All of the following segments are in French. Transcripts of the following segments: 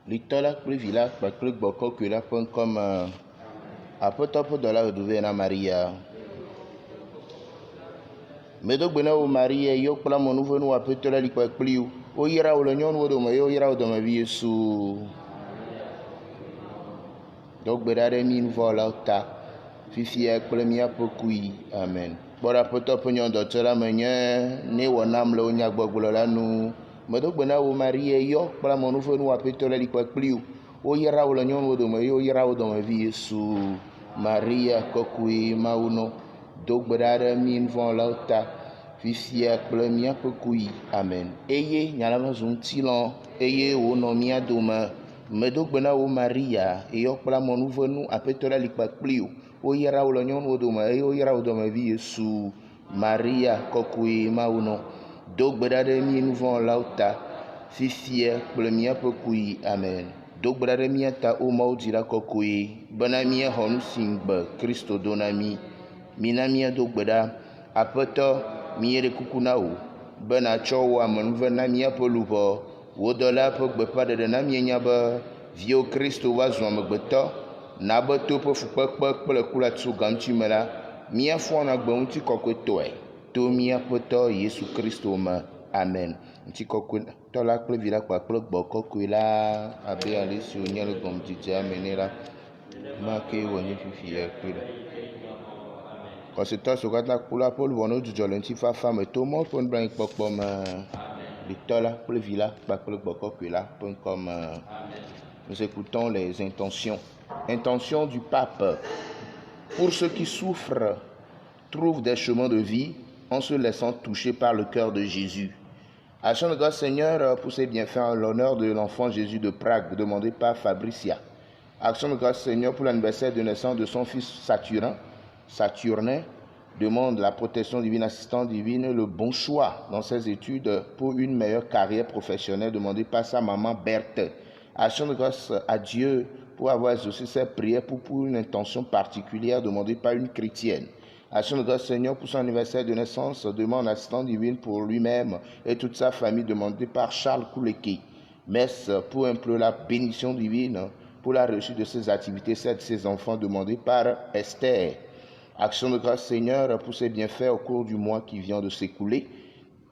Litola privila kpakple gbɔkɔkɔe la ƒe ŋkɔme aƒetɔ ƒe dɔla Ʋeɖuve na Maria. Medogbe na wo Maria yɔ kple amenuvenu wɔ aƒetɔ la li kpakpli wo. Woyra wo le nyɔnuwo dome eye woyra wo domevi Yesu. Dɔgbe ɖa ɖe mi nuvɔlawo ta fifia kple míaƒe kui. Amen. Kpɔ ɖe aƒetɔ ƒe nyɔnudɔtsɔla me nye ne wɔ nam le wo nyagbɔgblɔ la nu. Medogbe na wo Maria yɔ kple amenuvenu wɔ aƒetɔ la li kpakpli wo. Woyra wo le nyɔnuwo dome eye woyra wo domevi Yesu. Maria kɔkɔe Mawu nɔ. Dogbe ɖa ɖe mi nuvɔlawo ta fifia kple míaƒe kui. Amen. Eye nyalama zu ŋutilɔ eye wònɔ mía dome. Medogbe na wo Maria eyɔ kple amenuvenu aƒetɔ la li kpakpli wo. Woyra wo le nyɔnuwo dome eye woyra wo domevi Yesu. Maria kɔkɔe Mawu nɔ. Dogbe ɖa ɖe mi nuvɔlawo ta fifia kple míaƒe kui. Amen. Dogbe ɖa ɖe mía ta o Mawu dzila kɔkɔe bena míaxɔ nu si ŋugbe Kristo do na mí. Mina míado gbe ɖa aƒetɔ mí ɖe kuku na wo bena tsɔ wɔ amenuve na míaƒe luʋɔ. Wo dɔla ƒe gbeƒãɖeɖe na míenya be viwo Kristo va zu amegbetɔ na be to ƒe fukpekpe kple kulatsu gaŋtsi me la míafɔna gbe ŋuti kɔkɔetɔe to míaƒetɔ Yesu Kristo me. Amen. Ŋuti kɔkɔetɔ la kple vi la kpakple gbɔkɔkɔe la abe ale si wònye le gɔmedzedzea me nɛ la make wònye fifia kpe ɖe. Kɔsitɔ siwo katã ku la ƒe luʋɔ ne dzudzɔ le ŋutifafa me to Mawu ƒe nublanuikpɔkpɔ me. Litɔ la kple vi la kpakple gbɔkɔkɔe la ƒe ŋkɔme. Nous écoutons les intentions. Intention du pape. Pour ceux qui souffrent, trouvent des chemins de vie en se laissant toucher par le cœur de Jésus. Action de grâce Seigneur pour ses bienfaits en l'honneur de l'enfant Jésus de Prague, demandé par Fabricia. Action de grâce Seigneur pour l'anniversaire de naissance de son fils Saturnin, demande la protection divine, assistance divine, le bon choix dans ses études pour une meilleure carrière professionnelle, demandée par sa maman Berthe. Action de grâce à Dieu pour avoir exaucé ses prières pour une intention particulière demandée par une chrétienne. Action de grâce Seigneur pour son anniversaire de naissance, demande l'assistance divine pour lui-même et toute sa famille, demandée par Charles Kouleke. Messe pour implorer la bénédiction divine pour la réussite de ses activités, celle de ses enfants, demandée par Esther. Action de grâce Seigneur pour ses bienfaits au cours du mois qui vient de s'écouler,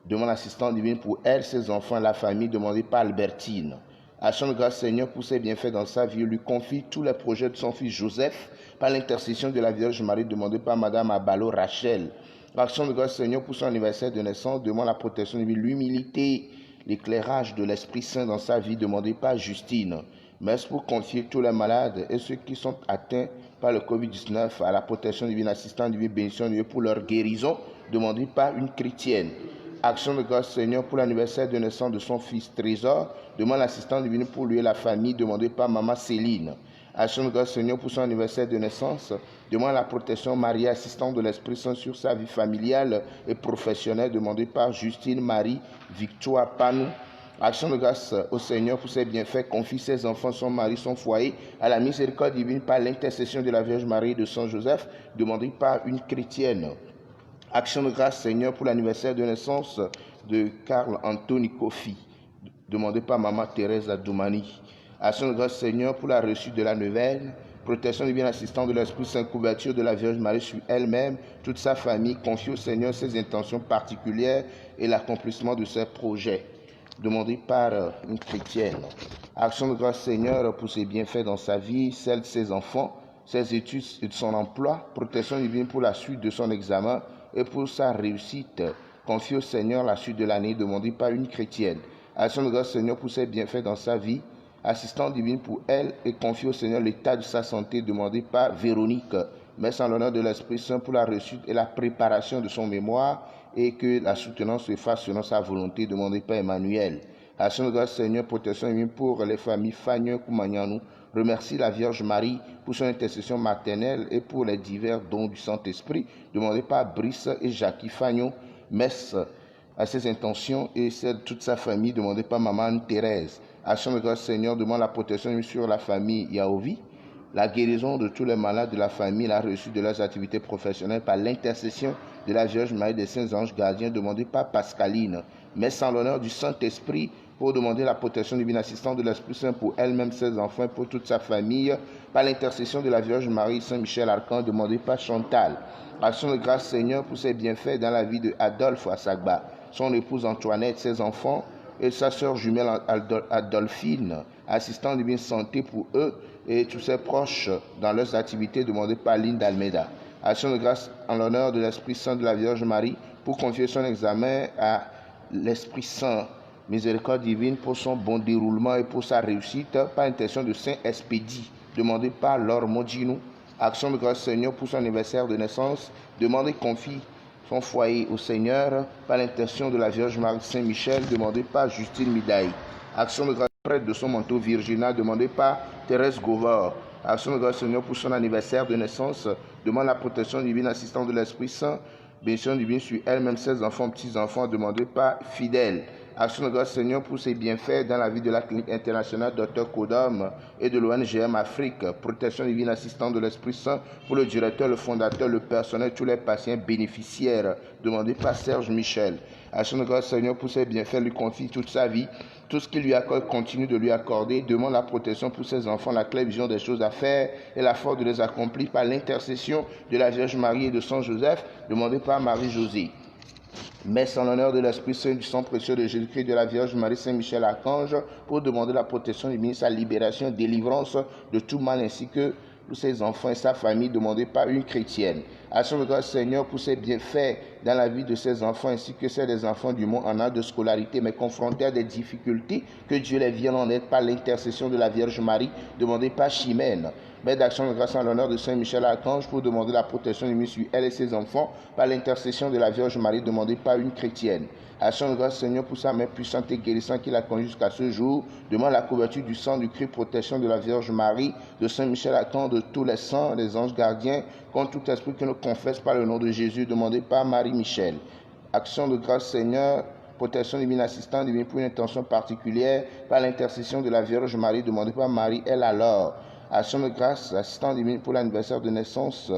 demande l'assistance divine pour elle, ses enfants, la famille, demandée par Albertine. Action de grâce Seigneur pour ses bienfaits dans sa vie, lui confie tous les projets de son fils Joseph par l'intercession de la Vierge Marie, demandée par Madame Abalo Rachel. Action de grâce Seigneur pour son anniversaire de naissance, demande la protection divine, l'humilité, l'éclairage de l'Esprit Saint dans sa vie, demandée par Justine. Messe pour confier tous les malades et ceux qui sont atteints par le Covid-19 à la protection divine, assistance divine, bénédiction divine pour leur guérison, demandée par une chrétienne. Action de grâce Seigneur pour l'anniversaire de naissance de son fils Trésor, demande l'assistance divine pour lui et la famille, demandée par maman Céline. Action de grâce Seigneur pour son anniversaire de naissance, demande la protection Marie, assistante de l'Esprit Saint sur sa vie familiale et professionnelle, demandée par Justine Marie Victoire Panou. Action de grâce au Seigneur pour ses bienfaits, confie ses enfants, son mari, son foyer à la miséricorde divine par l'intercession de la Vierge Marie et de Saint Joseph, demandée par une chrétienne. Action de grâce Seigneur pour l'anniversaire de naissance de Carl Anthony Kofi, demandé par maman Thérèse Adoumani. Action de grâce Seigneur pour la reçue de la neuvaine, protection divine, assistance de l'Esprit Saint, couverture de la Vierge Marie sur elle-même, toute sa famille, confie au Seigneur ses intentions particulières et l'accomplissement de ses projets, demandé par une chrétienne. Action de grâce Seigneur pour ses bienfaits dans sa vie, celle de ses enfants, ses études et de son emploi, protection divine pour la suite de son examen et pour sa réussite. Confie au Seigneur la suite de l'année, demandée par une chrétienne. Action de grâce Seigneur pour ses bienfaits dans sa vie, assistance divine pour elle et confie au Seigneur l'état de sa santé, demandé par Véronique. Messe en l'honneur de l'Esprit Saint pour la réussite et la préparation de son mémoire et que la soutenance se fasse selon sa volonté, demandée par Emmanuel. Action de grâce Seigneur, protection divine pour les familles Fagnon Koumagnanou. Remercie la Vierge Marie pour son intercession maternelle et pour les divers dons du Saint-Esprit, demandés par Brice et Jackie Fagnon. Messe à ses intentions et celle de toute sa famille, demandée par maman Thérèse. Action de grâce Seigneur, demande la protection sur la famille Yaovi, la guérison de tous les malades de la famille, la réussite de leurs activités professionnelles par l'intercession de la Vierge Marie des Saints Anges Gardiens, demandée par Pascaline. Messe en l'honneur du Saint-Esprit pour demander la protection divine, assistance de l'Esprit Saint pour elle-même, ses enfants et pour toute sa famille, par l'intercession de la Vierge Marie, Saint Michel Archange, demandez par Chantal. Action de grâce Seigneur pour ses bienfaits dans la vie de Adolphe Assagba, son épouse Antoinette, ses enfants et sa sœur jumelle Adolphine, assistant divine santé pour eux et tous ses proches dans leurs activités, demandez par Lynn d'Almeida. Action de grâce en l'honneur de l'Esprit Saint de la Vierge Marie pour confier son examen à l'Esprit Saint. Miséricorde divine pour son bon déroulement et pour sa réussite par intention de Saint Expédie, demandé par Laure Modino. Action de grâce Seigneur pour son anniversaire de naissance, demandez confie son foyer au Seigneur par l'intention de la Vierge Marie Saint Michel, demandé par Justine Midaï. Action de grâce prêtre de son manteau virginal, demandé par Thérèse Gauvard. Action de grâce Seigneur pour son anniversaire de naissance, demande la protection divine, assistante de l'Esprit Saint, bénédiction divine sur elle-même, ses enfants, petits-enfants, demandés par Fidèle. Action de grâce Seigneur pour ses bienfaits dans la vie de la clinique internationale Dr Kodam et de l'ONGM Afrique. Protection divine, assistante de l'Esprit Saint pour le directeur, le fondateur, le personnel, tous les patients bénéficiaires, demandés par Serge Michel. Action de grâce Seigneur pour ses bienfaits, lui confie toute sa vie. Tout ce qu'il lui accorde, continue de lui accorder. Demande la protection pour ses enfants, la claire vision des choses à faire et la force de les accomplir par l'intercession de la Vierge Marie et de Saint Joseph, demandé par Marie-Josée. Messe en l'honneur de l'Esprit Saint, du sang précieux de Jésus-Christ, de la Vierge Marie, Saint Michel Archange, pour demander la protection divine, sa libération, délivrance de tout mal, ainsi que pour ses enfants et sa famille, demandée par une chrétienne. Action de grâce Seigneur pour ses bienfaits dans la vie de ses enfants, ainsi que celle des enfants du monde en âge de scolarité, mais confrontés à des difficultés, que Dieu les vienne en aide par l'intercession de la Vierge Marie, demandée par Chimène. Mère d'action de grâce en l'honneur de Saint Michel Archange pour demander la protection divine sur elle et ses enfants par l'intercession de la Vierge Marie demandée par une chrétienne. Action de grâce Seigneur pour sa main puissante et guérissante qui l'a conduit jusqu'à ce jour. Demande la couverture du sang du Christ, protection de la Vierge Marie, de Saint Michel Archange, de tous les saints, des anges gardiens, contre tout esprit qui nous confesse par le nom de Jésus, demandé par Marie Michel. Action de grâce Seigneur, protection divine, assistante divine pour une intention particulière par l'intercession de la Vierge Marie, demandée par Marie, elle alors. Action de grâce, assistant divine pour l'anniversaire de naissance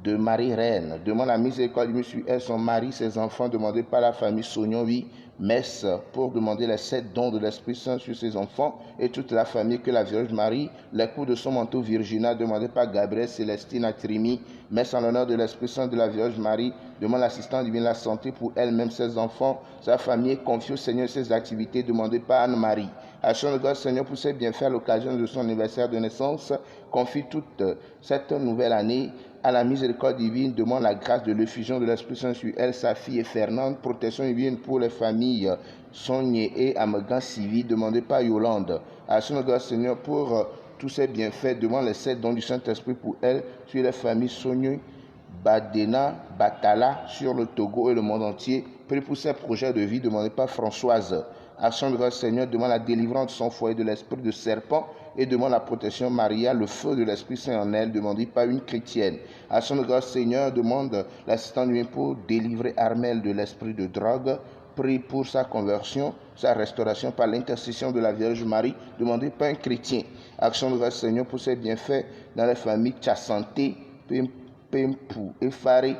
de Marie Reine. Demande la miséricorde divine sur elle, son mari, ses enfants, demandés par la famille Sognon, oui. Messe pour demander les 7 dons de l'Esprit Saint sur ses enfants et toute la famille que la Vierge Marie, les coups de son manteau virginal, demandé par Gabriel Célestine Atrimi. Messe en l'honneur de l'Esprit Saint de la Vierge Marie, demande l'assistance divine, la santé pour elle-même, ses enfants, sa famille, confie au Seigneur ses activités, demandées par Anne-Marie. Action de grâce Seigneur pour ses bienfaits à l'occasion de son anniversaire de naissance, confie toute cette nouvelle année à la miséricorde divine, demande la grâce de l'effusion de l'Esprit Saint sur elle, sa fille et Fernande, protection divine pour les familles Sogné et Amegan Civil, demandée par Yolande. Action de grâce Seigneur pour tous ses bienfaits, demande les 7 dons du Saint-Esprit pour elle, sur les familles Sogné, Badena, Batala, sur le Togo et le monde entier. Prie pour ses projets de vie, demandés par Françoise. Action de grâce Seigneur, demande la délivrance de son foyer de l'esprit de serpent et demande la protection Maria, le feu de l'Esprit Saint en elle, demandé par une chrétienne. Action de grâce Seigneur, demande l'assistance divine pour délivrer Armel de l'esprit de drogue. Prie pour sa conversion, sa restauration par l'intercession de la Vierge Marie, demandée par un chrétien. Action de grâce Seigneur pour ses bienfaits dans les familles Tchassanté, Pempou et Faré.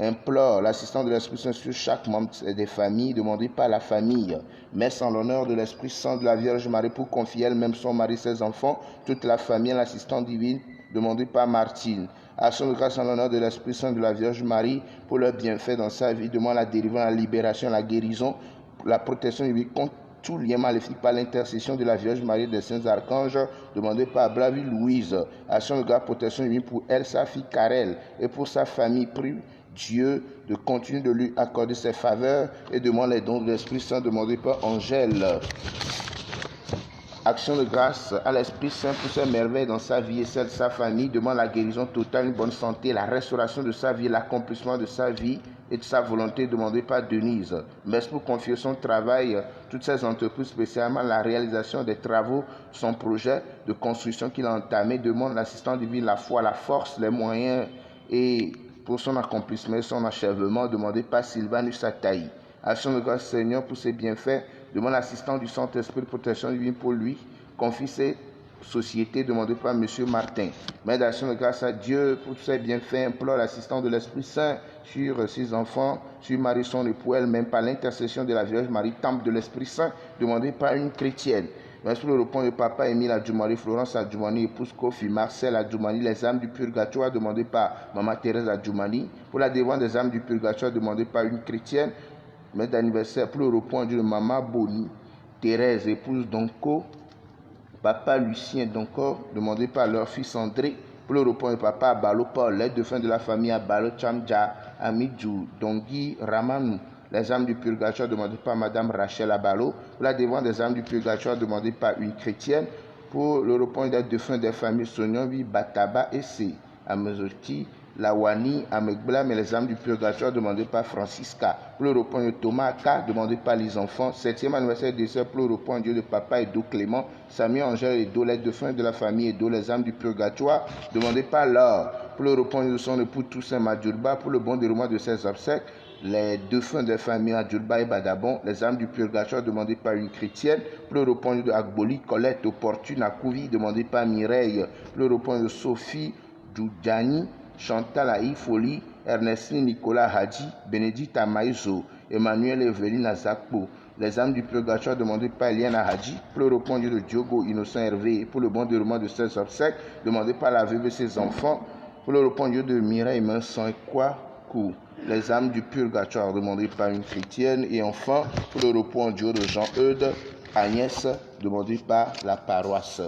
Implore l'assistance de l'Esprit Saint sur chaque membre des familles, demandée par la famille. Messe en l'honneur de l'Esprit Saint de la Vierge Marie pour confier elle-même son mari, ses enfants, toute la famille à l'assistance divine, demandée par Martine. Action de grâce en l'honneur de l'Esprit Saint de la Vierge Marie pour leur bienfait dans sa vie, demande la délivrance, la libération, la guérison, la protection divine contre tout lien maléfique par l'intercession de la Vierge Marie des Saints Archanges, demandé par Bravie Louise. Action de grâce, protection divine pour elle, sa fille Karel et pour sa famille. Prie Dieu de continuer de lui accorder ses faveurs et demande les dons de l'Esprit Saint demandés par Angèle. Action de grâce à l'Esprit Saint pour ses merveilles dans sa vie et celle de sa famille, demande la guérison totale, une bonne santé, la restauration de sa vie, l'accomplissement de sa vie et de sa volonté demandée par Denise. Messe pour confier son travail, toutes ses entreprises, spécialement la réalisation des travaux, son projet de construction qu'il a entamé, demande l'assistance divine, la foi, la force, les moyens et pour son accomplissement et son achèvement, demandé par Sylvanus Ataï. Action de grâce Seigneur pour ses bienfaits, demande l'assistance du Saint-Esprit de protection divine pour lui, confie ses société demandée par M. Martin. Mère d'action de grâce à Dieu pour tous ses bienfaits, implore l'assistance de l'Esprit Saint sur ses enfants, sur Marie son époux, elle-même par l'intercession de la Vierge Marie, temple de l'Esprit Saint, demandée par une chrétienne. Merci pour le repos de papa Émile Adjoumani, Florence Adjoumani, épouse Kofi, Marcel Adjoumani, les âmes du purgatoire demandées par Maman Thérèse Adjoumani, pour la délivrance des âmes du purgatoire demandée par une chrétienne. Mère d'anniversaire pour le repos en Dieu de Maman Boni, Thérèse, épouse Donko, Papa Lucien Donko, demandé par leur fils André, pour le repos de papa Abalo Paul, l'aide de fin de la famille Abalo Chamja, Amidjou, Dongui, Ramanou, les âmes du purgatoire demandées par Madame Rachel Abalo, pour la délivrance des âmes du purgatoire demandées par une chrétienne, pour le repos de fin des familles Sonyovi, Bataba et C, Amezoti, Lawani, Amegblam et les âmes du purgatoire demandées par Francisca. Pour le repos de Thomas Aka, demandé par les enfants. 7e anniversaire de sœur pour le repos en Dieu de papa Edo Clément, Samuel Angèle Edo, l'aide de fin de la famille Edo, les âmes du purgatoire demandées par Laure. Pour le repos de son époux Toussaint Madjoulba, pour le bon déroulement de ses obsèques, les défunts des familles Adjoulba et Badabon, les âmes du purgatoire demandées par une chrétienne, pour le repos de Agboli, Colette, Opportune, Akouvi, demandé par Mireille, pour le repos de Sophie, Djoudjani, Chantal Aïfoli, Ernestine Nicolas Hadji, Bénédicte Amaïzo, Emmanuel Evelyne Azakpo, les âmes du purgatoire demandées par Eliana Hadji, pour le repos de Diogo Innocent Hervé, pour le bon déroulement de ses obsèques, demandé par la veuve et ses enfants, pour le repos de Mireille Vincent et Kwaku, les âmes du purgatoire demandées par une chrétienne, et enfin, pour le repos en Dieu de Jean-Eudes, Agnès, demandé par la paroisse.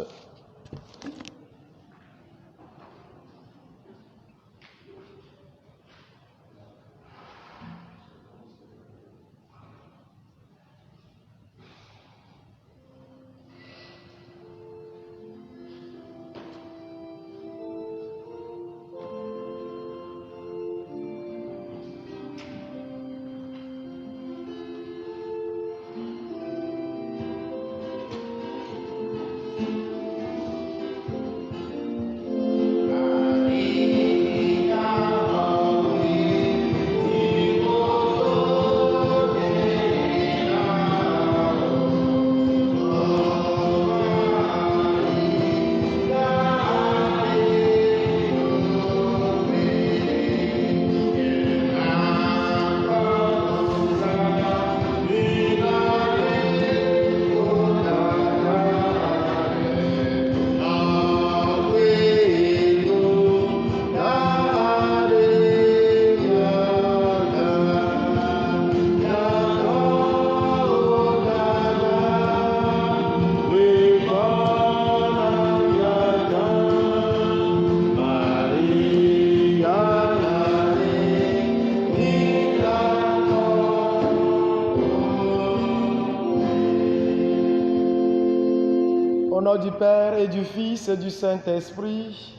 Au nom du Père et du Fils et du Saint-Esprit,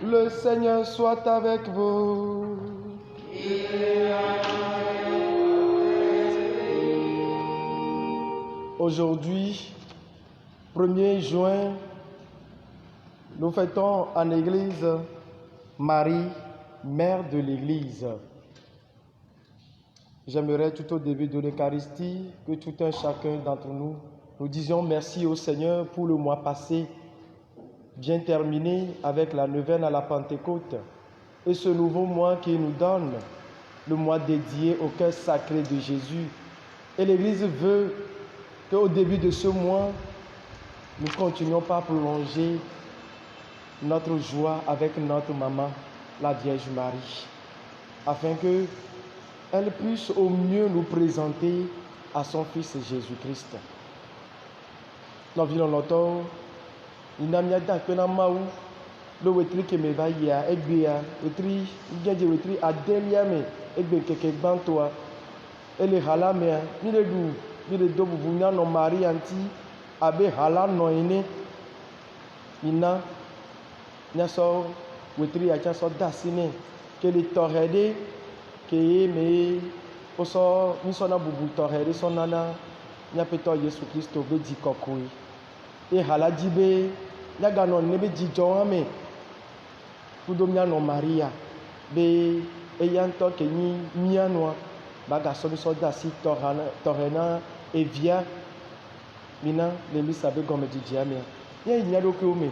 le Seigneur soit avec vous. Aujourd'hui, 1er juin, nous fêtons en Église Marie, Mère de l'Église. J'aimerais tout au début de l'Eucharistie que tout un chacun d'entre nous disions merci au Seigneur pour le mois passé, bien terminé avec la neuvaine à la Pentecôte, et ce nouveau mois qui nous donne, le mois dédié au cœur sacré de Jésus. Et l'Église veut qu'au début de ce mois, nous continuions par prolonger notre joie avec notre maman, la Vierge Marie, afin qu'elle puisse au mieux nous présenter à son Fils Jésus-Christ. Nɔvi lɔlɔtɔwo yina míada akpe na Mawu le wetri ke me va yia egbea wetri míadze wetri adelia me egbe ŋkeke gbãtɔa ele ha la mea míɖe ɖu míɖe do bubu míanɔ Maria ŋuti abe ha la nɔ ene yina míasɔ wetri ya tsã sɔ de asi nɛ ke le tɔxɛ ɖe ke ye me wosɔ mísɔna bubu tɔxɛ ɖe sɔna na míaƒetɔ Yesu Kristo be dzi kɔkɔe. Et hala dzi be míaganɔ ne be dzidzɔ hã me kudo míanɔ Maria be eya ŋutɔ ke nyi míanɔa bagasɔ mísɔ de asi tɔxɛ na evia mina le misa be gɔmedzidzia mea yẹ ìyá lókè omi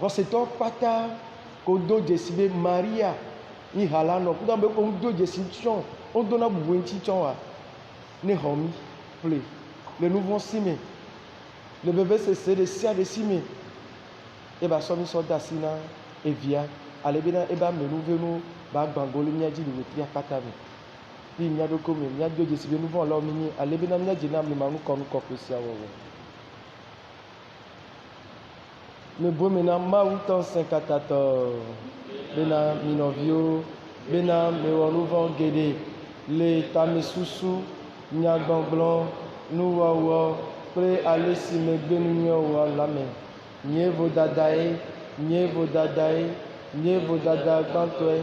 rọ̀ṣẹ̀tọ́ pátá kò dó jèsì bẹ Maria ní ìhàlá náà kúta bẹ kò ń dó jèsì tíṣọ́n ó dóná gbogbo ń tíṣọ́n wa ní hàn mí plé le nouveau sime le bébé c'est de sia de sime et ba sɔmi sɔ dasi na evia ale bena eba menu venu ba gbangolo miadzi le wetria kpata me fi miaɖoko me miado dzesi be nuvɔ lɔ mi nyi ale bena miadzi na mi ma nukɔ kple sia wɔwɔ me bo me na Mawu tɔ sẽkatatɔ bena mi nɔviwo bena mewɔ nuvɔ geɖe le tamesusu nyagbɔgblɔ nuwɔwɔ kple ale si megbe nunyɔwɔ la me nye vodadae nye vodada gbãtɔe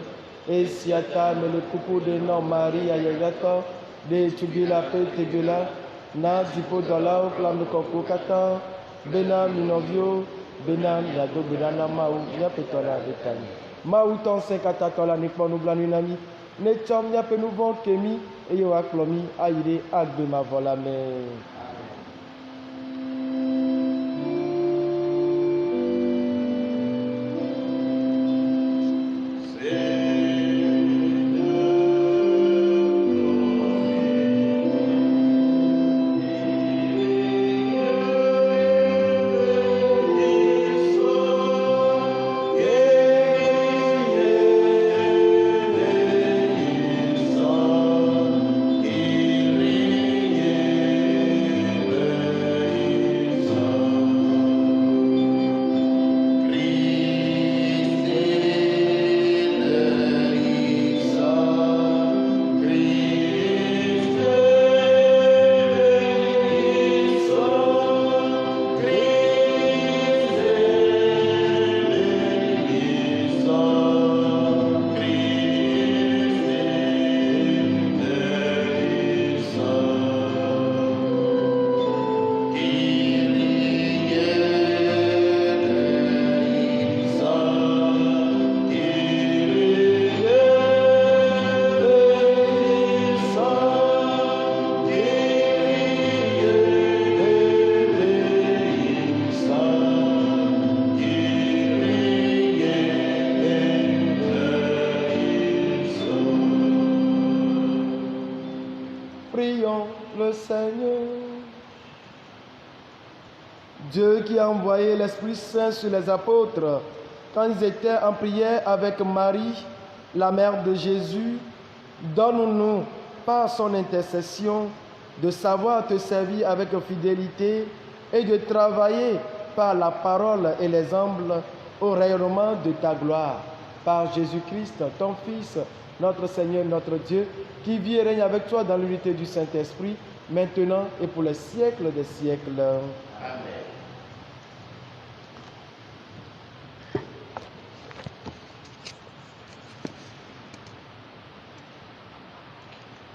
esia ta mele kuku ɖe nɔ Maria yeyatɔ ɖe tsugbila ƒe tegbela na dziƒodɔlawo kple ame kɔkɔewo katã bena mi nɔviwo bena miado gbe ɖa na Mawu míaƒe tɔ la ɖeka mi Mawu tɔ ŋusẽkatãtɔ la nekpɔ nublanui na mi netsɔ míaƒe nu vɔ̃wo ke mi eye wòakplɔ mi ayi ɖe agbe mavɔ la me. Prions le Seigneur. Dieu qui a envoyé l'Esprit Saint sur les apôtres quand ils étaient en prière avec Marie, la mère de Jésus, donne-nous par son intercession de savoir te servir avec fidélité et de travailler par la parole et l'exemple au rayonnement de ta gloire. Par Jésus-Christ, ton Fils, notre Seigneur, notre Dieu, qui vit et règne avec toi dans l'unité du Saint-Esprit, maintenant et pour les siècles des siècles. Amen.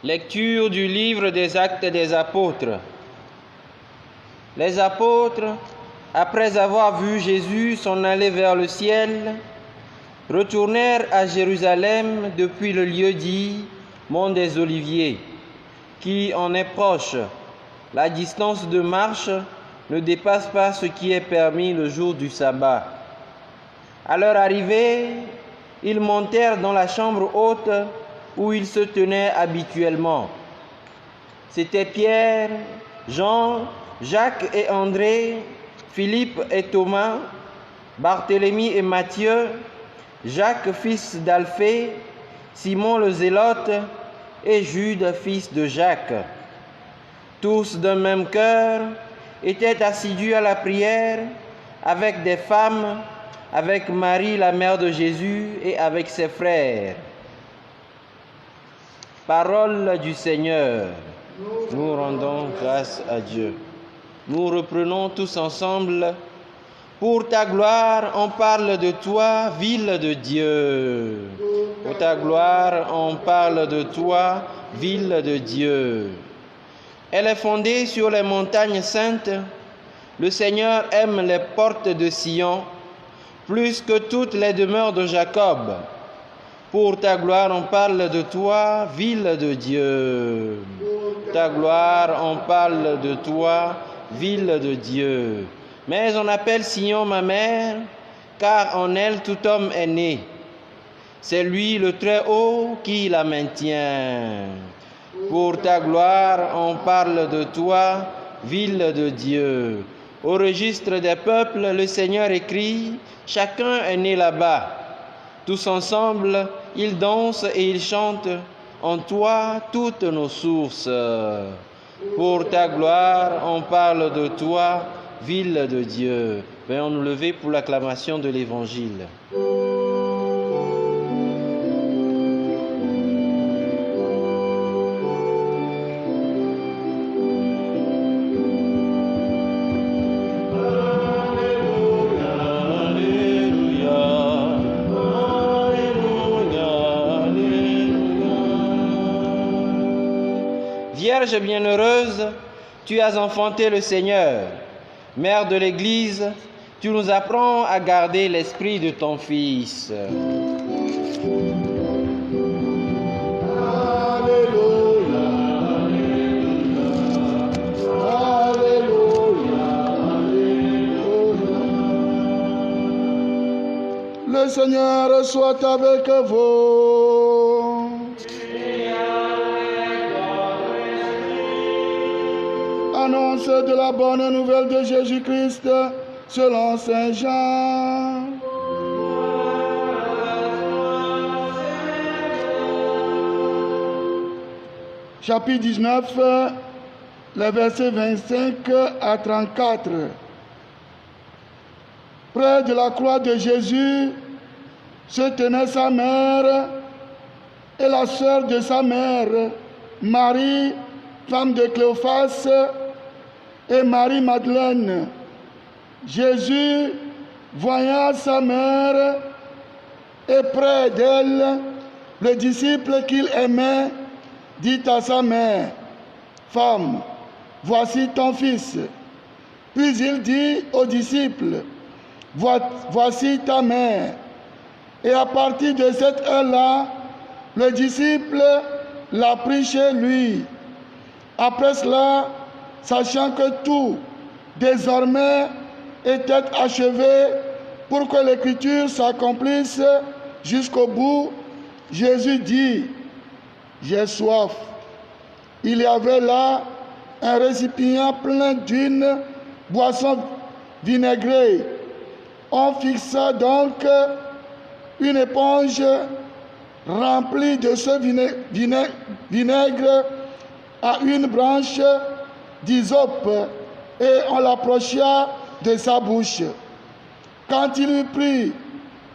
Lecture du livre des Actes des Apôtres. Les apôtres, après avoir vu Jésus s'en aller vers le ciel, retournèrent à Jérusalem depuis le lieu dit Mont des Oliviers, qui en est proche. La distance de marche ne dépasse pas ce qui est permis le jour du sabbat. À leur arrivée, ils montèrent dans la chambre haute où ils se tenaient habituellement. C'étaient Pierre, Jean, Jacques et André, Philippe et Thomas, Barthélemy et Matthieu, Jacques fils d'Alphée, Simon le Zélote et Jude fils de Jacques. Tous d'un même cœur étaient assidus à la prière avec des femmes, avec Marie la mère de Jésus et avec ses frères. Parole du Seigneur. Nous rendons grâce à Dieu. Nous reprenons tous ensemble. Pour ta gloire, on parle de toi, ville de Dieu. Pour ta gloire, on parle de toi, ville de Dieu. Elle est fondée sur les montagnes saintes. Le Seigneur aime les portes de Sion plus que toutes les demeures de Jacob. Pour ta gloire, on parle de toi, ville de Dieu. Pour ta gloire, on parle de toi, ville de Dieu. Mais on appelle Sion ma mère, car en elle tout homme est né. C'est lui le Très-Haut qui la maintient. Pour ta gloire, on parle de toi, ville de Dieu. Au registre des peuples, le Seigneur écrit, chacun est né là-bas. Tous ensemble, ils dansent et ils chantent, en toi toutes nos sources. Pour ta gloire, on parle de toi, ville de Dieu. Veuillons nous lever pour l'acclamation de l'Évangile. Vierge bienheureuse, tu as enfanté le Seigneur. Mère de l'Église, tu nous apprends à garder l'esprit de ton Fils. Alléluia, Alléluia, Alléluia. Le Seigneur soit avec vous. Annonce de la bonne nouvelle de Jésus-Christ selon Saint Jean. Chapitre 19, les versets 25 à 34. Près de la croix de Jésus se tenait sa mère et la sœur de sa mère, Marie, femme de Cléophas, et Marie-Madeleine. Jésus, voyant sa mère et près d'elle le disciple qu'il aimait, dit à sa mère, « Femme, voici ton fils. » Puis il dit au disciple, « Voici ta mère. » Et à partir de cette heure-là, le disciple l'a pris chez lui. Après cela, sachant que tout, désormais, était achevé pour que l'Écriture s'accomplisse jusqu'au bout, Jésus dit, « J'ai soif. » Il y avait là un récipient plein d'une boisson vinaigrée. On fixa donc une éponge remplie de ce vinaigre à une branche d'hysope et on l'approcha de sa bouche. Quand il eut pris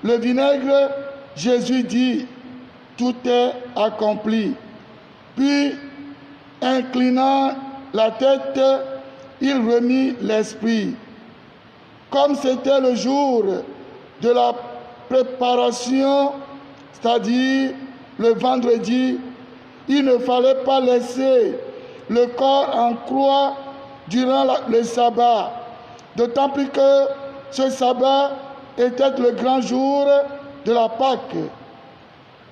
le vinaigre, Jésus dit, « Tout est accompli. » Puis, inclinant la tête, il remit l'esprit. Comme c'était le jour de la préparation, c'est-à-dire le vendredi, il ne fallait pas laisser le corps en croix durant le sabbat, d'autant plus que ce sabbat était le grand jour de la Pâque.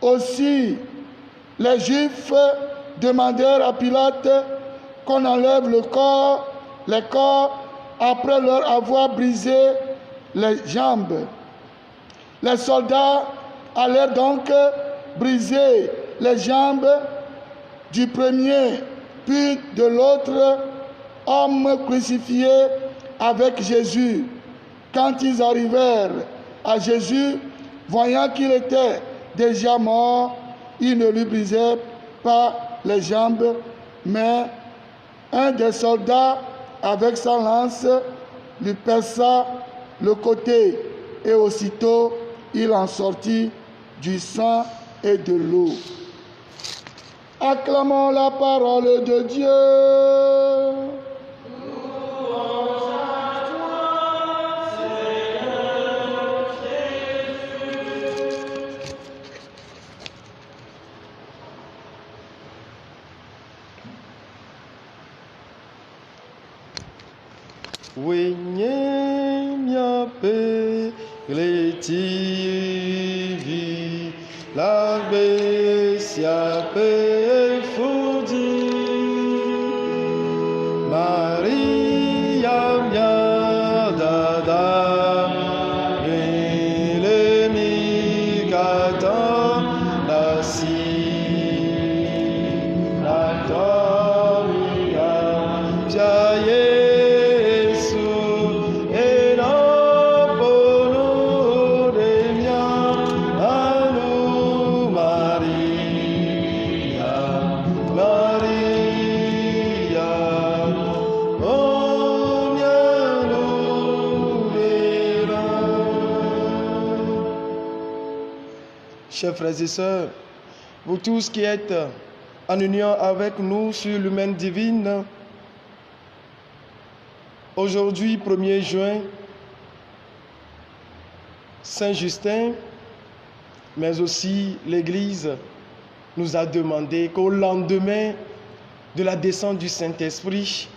Aussi, les Juifs demandèrent à Pilate qu'on enlève les corps après leur avoir brisé les jambes. Les soldats allèrent donc briser les jambes du premier, puis de l'autre homme crucifié avec Jésus. Quand ils arrivèrent à Jésus, voyant qu'il était déjà mort, ils ne lui brisaient pas les jambes, mais un des soldats, avec sa lance, lui perça le côté, et aussitôt il en sortit du sang et de l'eau. Acclamons la parole de Dieu. Wenye miape gletivi la besiape fudi Maria miada chers frères et sœurs, vous tous qui êtes en union avec nous sur l'humaine divine, aujourd'hui, 1er juin, Saint Justin, mais aussi l'Église nous a demandé qu'au lendemain de la descente du Saint-Esprit,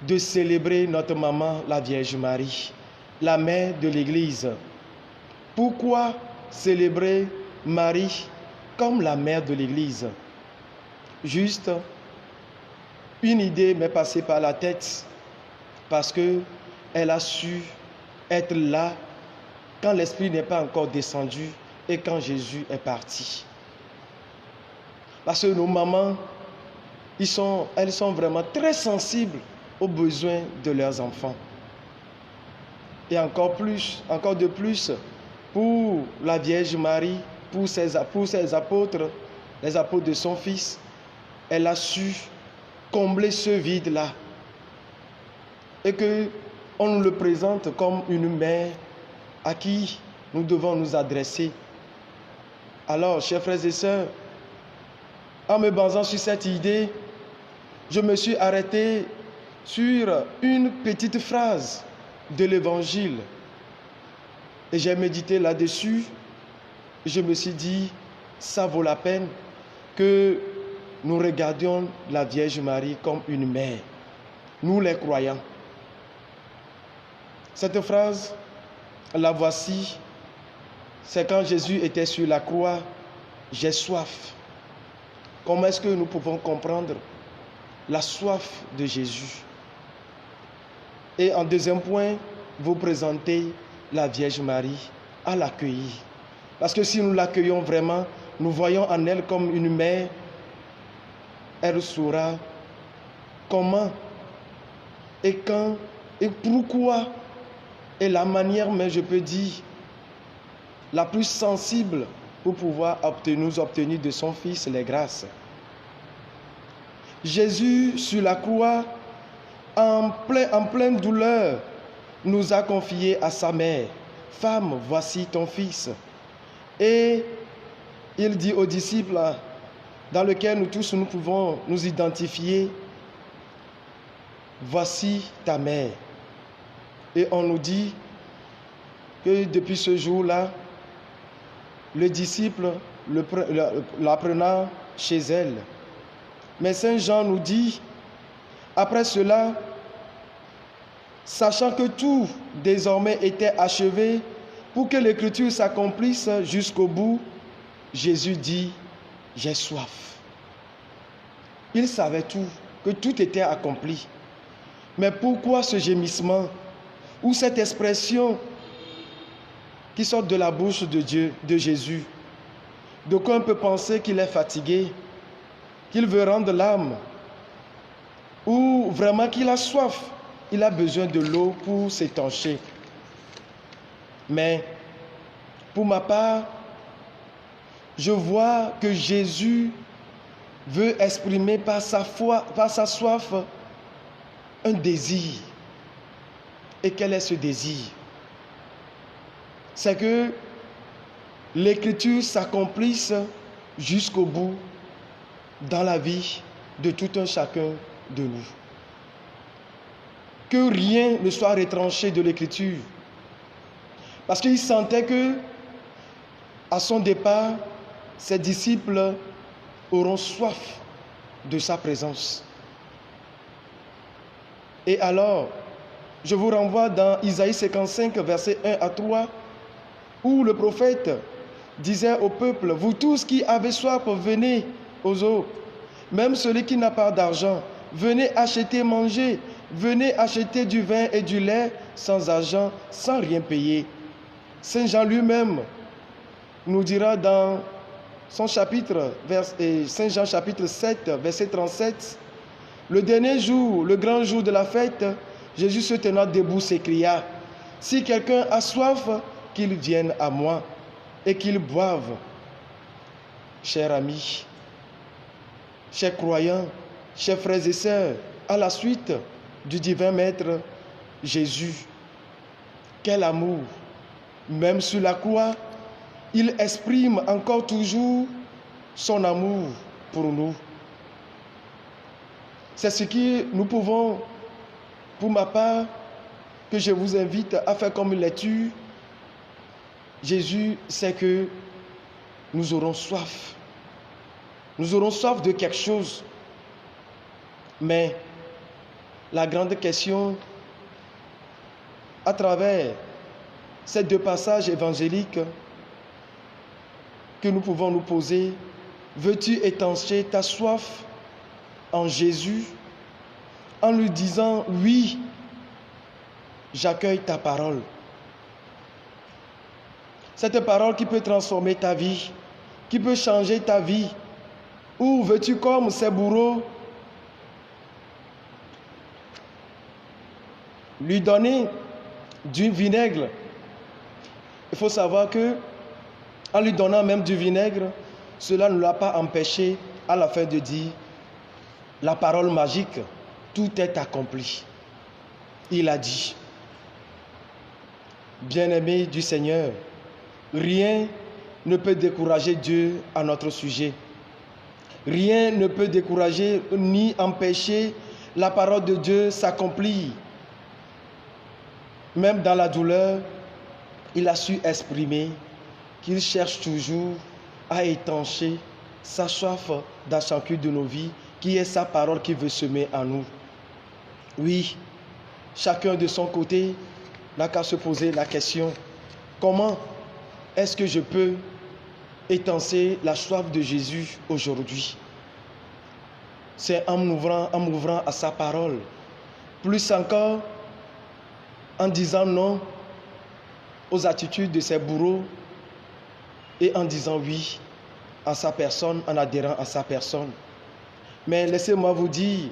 de célébrer notre maman, la Vierge Marie, la mère de l'Église. Pourquoi célébrer Marie comme la mère de l'Église? Juste une idée m'est passée par la tête, parce qu'elle a su être là quand l'Esprit n'est pas encore descendu et quand Jésus est parti. Parce que nos mamans, elles sont vraiment très sensibles aux besoins de leurs enfants. Et encore de plus, pour la Vierge Marie, pour ses apôtres, les apôtres de son Fils, elle a su combler ce vide-là. Et qu'on nous le présente comme une mère à qui nous devons nous adresser. Alors, chers frères et sœurs, en me basant sur cette idée, je me suis arrêté sur une petite phrase de l'Évangile. Et j'ai médité là-dessus. Je me suis dit, ça vaut la peine que nous regardions la Vierge Marie comme une mère, nous les croyants. Cette phrase, la voici, c'est quand Jésus était sur la croix, j'ai soif. Comment est-ce que nous pouvons comprendre la soif de Jésus? Et en deuxième point, vous présentez la Vierge Marie à l'accueillir. Parce que si nous l'accueillons vraiment, nous voyons en elle comme une mère, elle saura comment et quand et pourquoi et la manière, mais je peux dire, la plus sensible pour pouvoir nous obtenir de son Fils les grâces. Jésus, sur la croix, en pleine douleur, nous a confié à sa mère. « Femme, voici ton fils. » Et il dit aux disciples, dans lesquels nous tous nous pouvons nous identifier, « Voici ta mère. » Et on nous dit que depuis ce jour-là, le disciple la prenant chez elle. Mais Saint Jean nous dit, après cela, sachant que tout désormais était achevé, pour que l'écriture s'accomplisse jusqu'au bout, Jésus dit, j'ai soif. Il savait tout, que tout était accompli. Mais pourquoi ce gémissement ou cette expression qui sort de la bouche de Dieu, de Jésus? D'aucuns peut penser qu'il est fatigué, qu'il veut rendre l'âme, ou vraiment qu'il a soif, il a besoin de l'eau pour s'étancher. Mais pour ma part, je vois que Jésus veut exprimer par sa foi, par sa soif, un désir. Et quel est ce désir? C'est que l'écriture s'accomplisse jusqu'au bout dans la vie de tout un chacun de nous. Que rien ne soit retranché de l'écriture. Parce qu'il sentait que, à son départ, ses disciples auront soif de sa présence. Et alors, je vous renvoie dans Isaïe 55, versets 1 à 3, où le prophète disait au peuple, « Vous tous qui avez soif, venez aux eaux. Même celui qui n'a pas d'argent, venez acheter, manger. Venez acheter du vin et du lait sans argent, sans rien payer. » Saint Jean lui-même nous dira dans son chapitre, Saint Jean chapitre 7, verset 37, « Le dernier jour, le grand jour de la fête, Jésus se tenant debout s'écria, « Si quelqu'un a soif, qu'il vienne à moi et qu'il boive. » Chers amis, chers croyants, chers frères et sœurs, à la suite du divin Maître Jésus, quel amour! Même sur la croix, il exprime encore toujours son amour pour nous. C'est ce que nous pouvons, pour ma part, que je vous invite à faire comme une lecture. Jésus sait que nous aurons soif. Nous aurons soif de quelque chose. Mais la grande question, à travers ces deux passages évangéliques que nous pouvons nous poser, veux-tu étancher ta soif en Jésus en lui disant oui, j'accueille ta parole. Cette parole qui peut transformer ta vie, qui peut changer ta vie. Ou veux-tu comme ces bourreaux lui donner du vinaigre? Il faut savoir que en lui donnant même du vinaigre, cela ne l'a pas empêché à la fin de dire la parole magique, tout est accompli. Il a dit, bien-aimé du Seigneur, rien ne peut décourager Dieu à notre sujet. Rien ne peut décourager ni empêcher la parole de Dieu s'accomplir. Même dans la douleur, il a su exprimer qu'il cherche toujours à étancher sa soif dans chacune de nos vies, qui est sa parole qui veut semer en nous. Oui, chacun de son côté n'a qu'à se poser la question, comment est-ce que je peux étancher la soif de Jésus aujourd'hui? C'est en m'ouvrant à sa parole. Plus encore, en disant non aux attitudes de ces bourreaux et en disant oui à sa personne, en adhérant à sa personne. Mais laissez-moi vous dire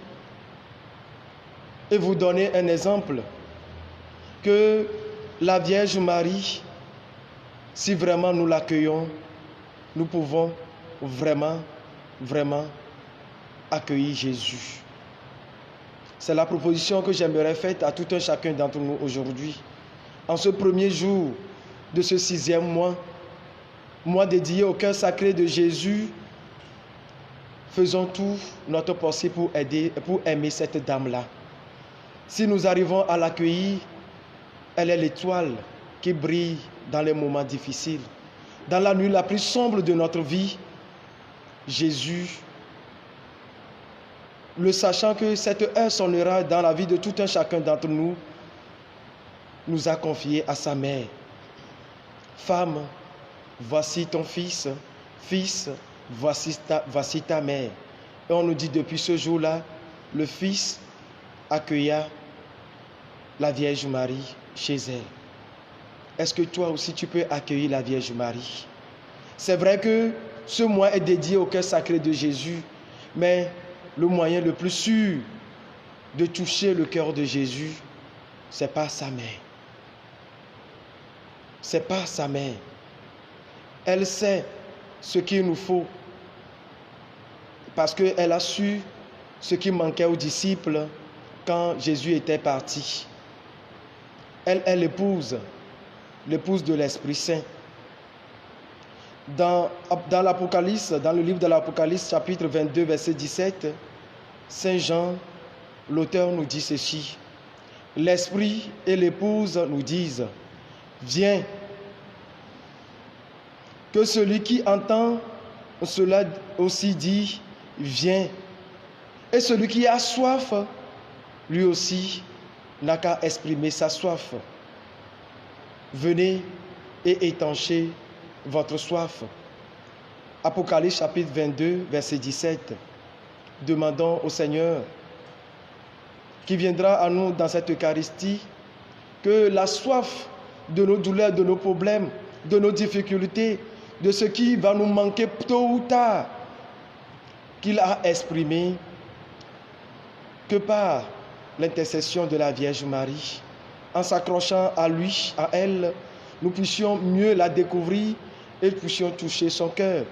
et vous donner un exemple que la Vierge Marie, si vraiment nous l'accueillons, nous pouvons vraiment accueillir Jésus. C'est la proposition que j'aimerais faire à tout un chacun d'entre nous aujourd'hui. En ce premier jour de ce 6e mois dédié au cœur sacré de Jésus, faisons tout notre possible pour aimer cette dame-là. Si nous arrivons à l'accueillir, elle est l'étoile qui brille dans les moments difficiles. Dans la nuit la plus sombre de notre vie, Jésus, le sachant que cette heure sonnera dans la vie de tout un chacun d'entre nous, nous a confié à sa mère. Femme, voici ton fils. Fils, voici ta mère. Et on nous dit depuis ce jour-là, le fils accueilla la Vierge Marie chez elle. Est-ce que toi aussi tu peux accueillir la Vierge Marie? C'est vrai que ce mois est dédié au cœur sacré de Jésus, mais le moyen le plus sûr de toucher le cœur de Jésus, c'est par sa mère. C'est par sa mère. Elle sait ce qu'il nous faut parce qu'elle a su ce qui manquait aux disciples quand Jésus était parti. Elle est l'épouse de l'Esprit Saint. Dans l'Apocalypse, dans le livre de l'Apocalypse, chapitre 22, verset 17, Saint Jean, l'auteur, nous dit ceci. L'Esprit et l'épouse nous disent, viens. Que celui qui entend cela aussi dit, viens. Et celui qui a soif, lui aussi, n'a qu'à exprimer sa soif. Venez et étanchez votre soif. Apocalypse chapitre 22, verset 17. Demandons au Seigneur qui viendra à nous dans cette Eucharistie que la soif de nos douleurs, de nos problèmes, de nos difficultés, de ce qui va nous manquer tôt ou tard, qu'il a exprimé que par l'intercession de la Vierge Marie, en s'accrochant à lui, à elle, nous puissions mieux la découvrir et puissions toucher son cœur,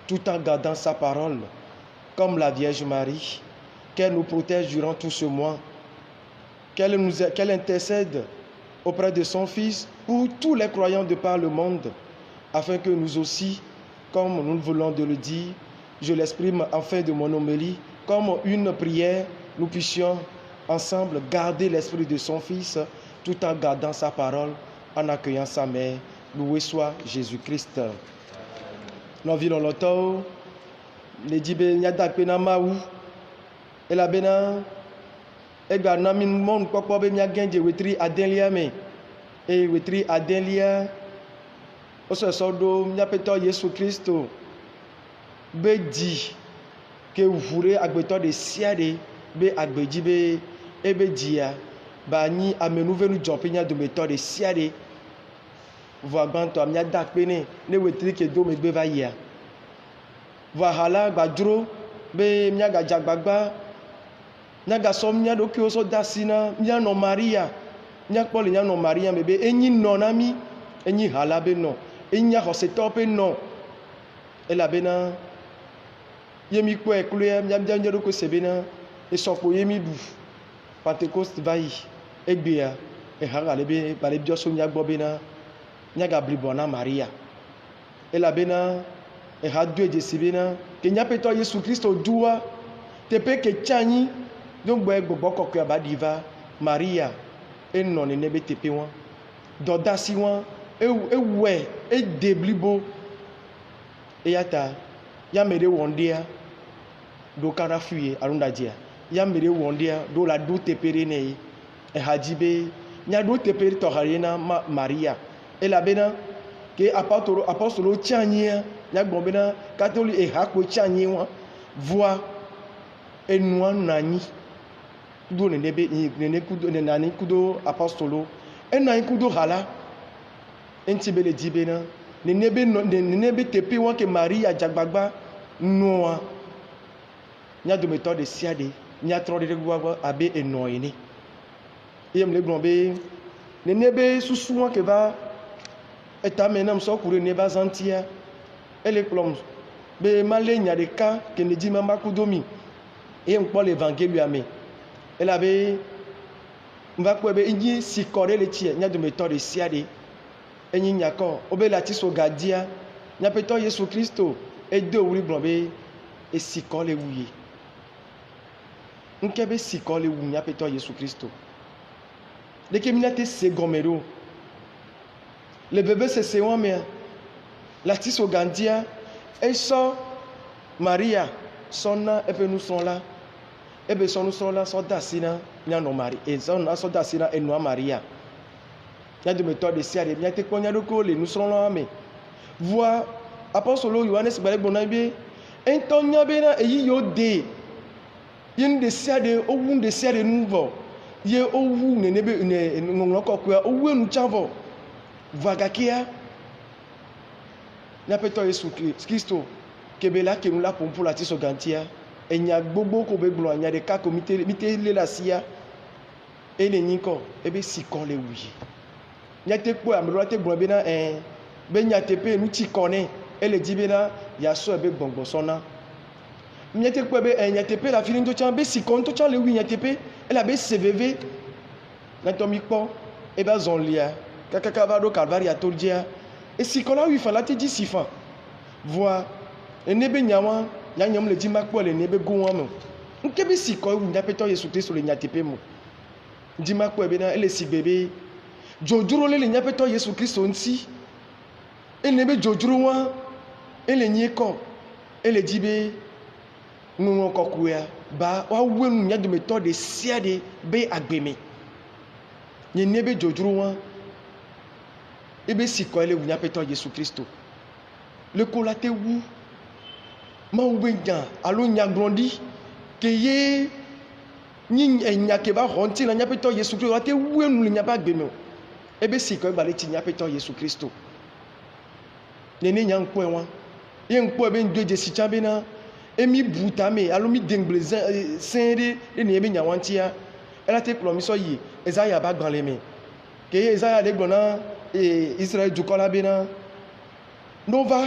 tout en gardant sa parole, comme la Vierge Marie, qu'elle nous protège durant tout ce mois, qu'elle intercède auprès de son Fils pour tous les croyants de par le monde, afin que nous aussi, comme nous voulons de le dire, je l'exprime en fin de mon homélie, comme une prière, nous puissions ensemble garder l'esprit de son Fils tout en gardant sa parole, en accueillant sa mère. Loué soit Jésus-Christ. Nous vivons longtemps, les dibé nyada pena maou, et la bena, et ga namin mon quoi be mia genje wetri adelia me, et wetri adelia, au se sodo mia peto Jésus Christ, be di, que vous voulez agbeto de siade, be agbeji be, e be dia, ba ni amenouve nous jompinya de méthode de siade, voa banto amia dak pene, ne wetri ke do me be va ya. Voilà, badro, be miaga jagbagba, miaga som mia do kio so dasina, mia no Maria, mia poli mia no Maria mebe, enyi nonami, enyi hala be no, enya hosetope no, ela bena, yemi kwe kule, mia mia do ko sebena, e sopo yemi du, Pentecoste vai, egbea, e hara lebe, bale bioso mia gbobena, miaga bribona Maria, ela bena, et radio de sibina que n'y a pas de Jésus Christ au doigt te pe que tchani donc bobo kokko abadiva Maria et non ne be te pe wan dodasi wan e we e deblibo e yata ya mere wondia do kara fuye arunda dia ya mere wondia do la do te pere ne e hajibe nya do te pere to harina Maria et la bena que apostolo tchania nyagbobena catholique et hako tchani wa voix et noa nani kudo ne nebe ne kudo ne nani kudo apostolo et nani kudo hala entibele dibena ne nebe tepe wa ke Maria jagbagba noa nya de méthode de siade nya tro de gwa abe e noini yem le glombe ne nebe susu wa ke va eta menam so kure ne bazantia elle plombe be malenya de ka que ne dit mama kudomi et on parle l'évangile ame elle avait on va quoi be nyi sikore le tie nya de méthode de siade enyi nyako obe la tiso gadia nya peto Jésus Christo et de wuri blombe et sikole wuye nkebe sikole wu nya peto Jésus Christo de keminate segomero le bébé c'est moi mais la tiso gandia et so Maria sonna et puis nous sont là et bien nous sont là so dasina nya no Marie et so dasina et no Maria nya de méthode de siade nya te konya do ko le nous sont là mais voix apostolo Johannes bale bonabe entonya bena e yi yo de yin de siade o wun de siade nouveau ye o wu ne nebe ne ngoko kwa o wu nu chavo vagakia n'a pas Jésus Christ que bela que nous là pour la tiso gantia et nya gbogbo ko be glo nya de ka comité mité le la sia et le niko e be sikon le wuyi nya te po amro te glo be na be nya te pe nu ti koné et le dibena ya so be gbongbon sona nya te po be nya te pe la filin to chan be sikon to chan le wuyi nya te pe elle a be CVV na to mi po e ba zon lia kakaka do calvaire ya toldia et si kola wi fala te di sifa voix et nebe nyawa ya nyam le di makpo le nebe go wam nkebe si ko wi ndapeto Yesu Kristo le nyatepe mo di makpo e be na ele si bebe jojuro le nyapeto Yesu Kristo nti e nebe jojuro wa ele nyeko ele dibe nunu kokuya ba wa wenu nya de méthode siade be agbeme nye nebe jojuro wa ebe si ko ele wunya peto Jésus Christ le kolate wu ma wu nya alo nya grondi ke ye nyi enya ke ba honti na nya peto Jésus Christ ate wu enu le nya ba gbeme ebe si ko ba le ti nya peto Jésus Christ nene nya nko enwa ye nko ebe ndo je si chambe na emi buta me alo mi dengle sende ne ebe nya wantia ela te plomi so yi Esaïa ba gban le me ke Esaïa le gbona et Israël du Kolabena Nova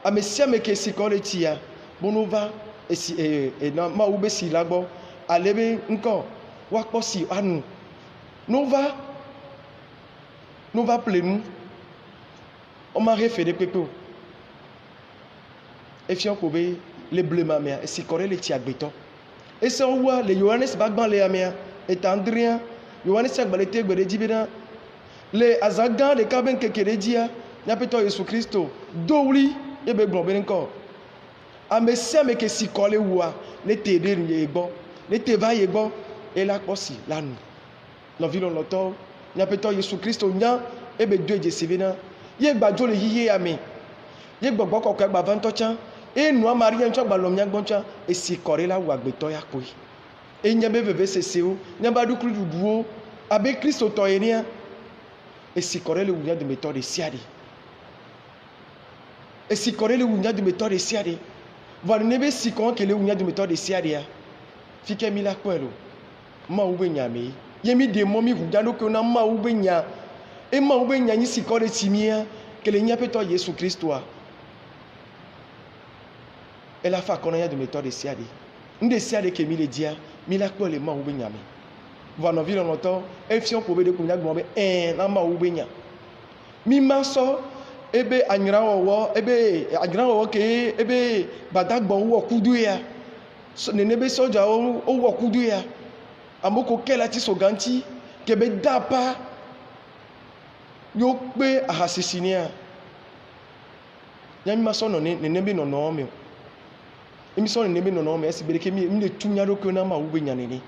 a Messia me ke si kole tia bonova et si et na ma ube si lagbo alebe nko wa po si anu Nova plenu On m'a référé pépé. Et fion kobe les bleus mamia et si coré les tiagbeto. Et ça on voit les Johannes bagban les amia et Andrien Johannes sagbalete gbere dibena les azagan de kaben kekere dia nya peto Yesu Kristo dowli e be gbon ben ko. Ame se me ke si kole wa ne te de ye gbo ne te va ye gbo et la posi la nu. La ville on l'auto nya peto Yesu Kristo nya e be do je sivena ye gbajo le yiye ame ye gbogbo ko ka gba vanto chan e nu amari en chogba lo mia gboncha e si kore la wa gbeto ya po e nya be bebe seseo nya ba du kru duo abe Kristo to enia e si kore le wunya de méthode siade e si kore le wunya de méthode siade voilà ne be si kon ke le wunya de méthode siade ya fike mi la kwelo ma ube nya me ye mi de mo mi wunya do ko na ma ube nya e ma ube nya ni si kore timia ke le nya peto Yesu Kristo a et la fa kono ya de méthode siade nde siade ke mi le dia mi la kwelo ma ube nya me voilà ville en temps et fion ko be de kunya gbo be na ma ube nya mi ma so ebe anyira wo ke ebe badagbo wo kudu ya so ne nebe soja o wo kudu ya amoko kela ti so ganti ke be dapa yo pe ahasisinia nya mi ma so no ne nebe no no me mi so ne nebe no no me esi bereke mi le tunya do ko na ma ube nya ne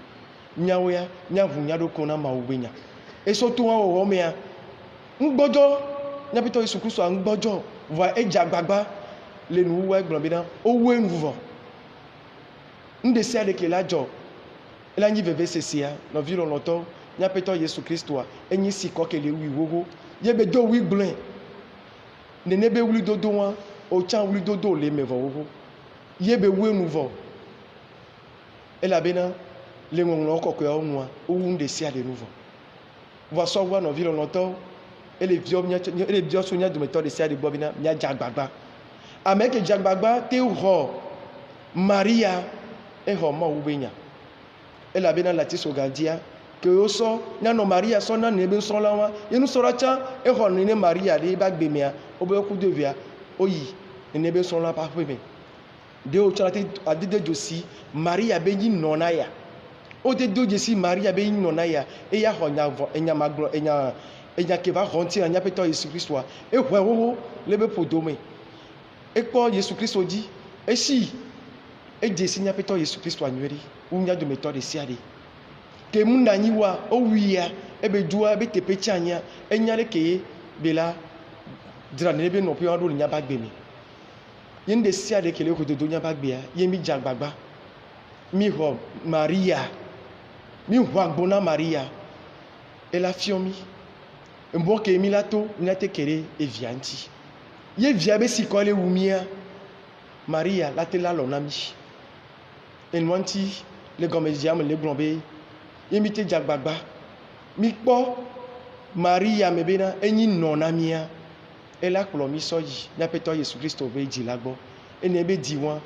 nyawo ya nya vu nya do ko na ma ube nya e so tu wo me ya ngbojo nya pito Yesu Kristo ngbojo va eja gbagba le nu wa egbon bi na owo envuvo nde se ade ke lajo ela nyi veve sesia no vilo loto nya pito Yesu Kristo a enyi si ko ke le wi wogo ye be do wi gblen ne ne be wuli dodo wa o chan wuli dodo le mevo wogo ye be wu envuvo ela bena le ngon lo ko ko o nwa o nde se ade nouveau va so wa no vilo loto ele bio sonya de méthode sia de bobina nya jagbagba ameke jagbagba te ho Maria e ho mo ubenya ela bena lati so gandia ke o so nya no Maria so na ne be so lawa yenu so racha e ho ne Maria de ba gbemia obo ku devia oyi ne be so la pa peme de o chate adide josi Maria be yin nona ya o de do josi Maria be yin nona ya e ya ho nya vo enya maglo enya enya ke va rentir nya peto Yesu Kristo e hwewo lebe podome e ko Yesu Kristo di e si e je si nya peto Yesu Kristo anweri unya do méthode siade ke munda nyiwa o wiya e be dua be tepechi anya enya le ke bela dira ne be no pe ado nya bagbe mi yende siade ke le ko do nya bagbe ya yemi jagbagba mi ho Maria mi ho agbona Maria e la fiomi mbo ke milato minate kere evianti ye viabe sikole wumia Maria la te la lonami enwanti le gomejiam le glombe yemite jagbagba mi po Maria mebena enyi nonamia ela klomi soji na peto Yesu Kristo be ji lagbo enebe diwan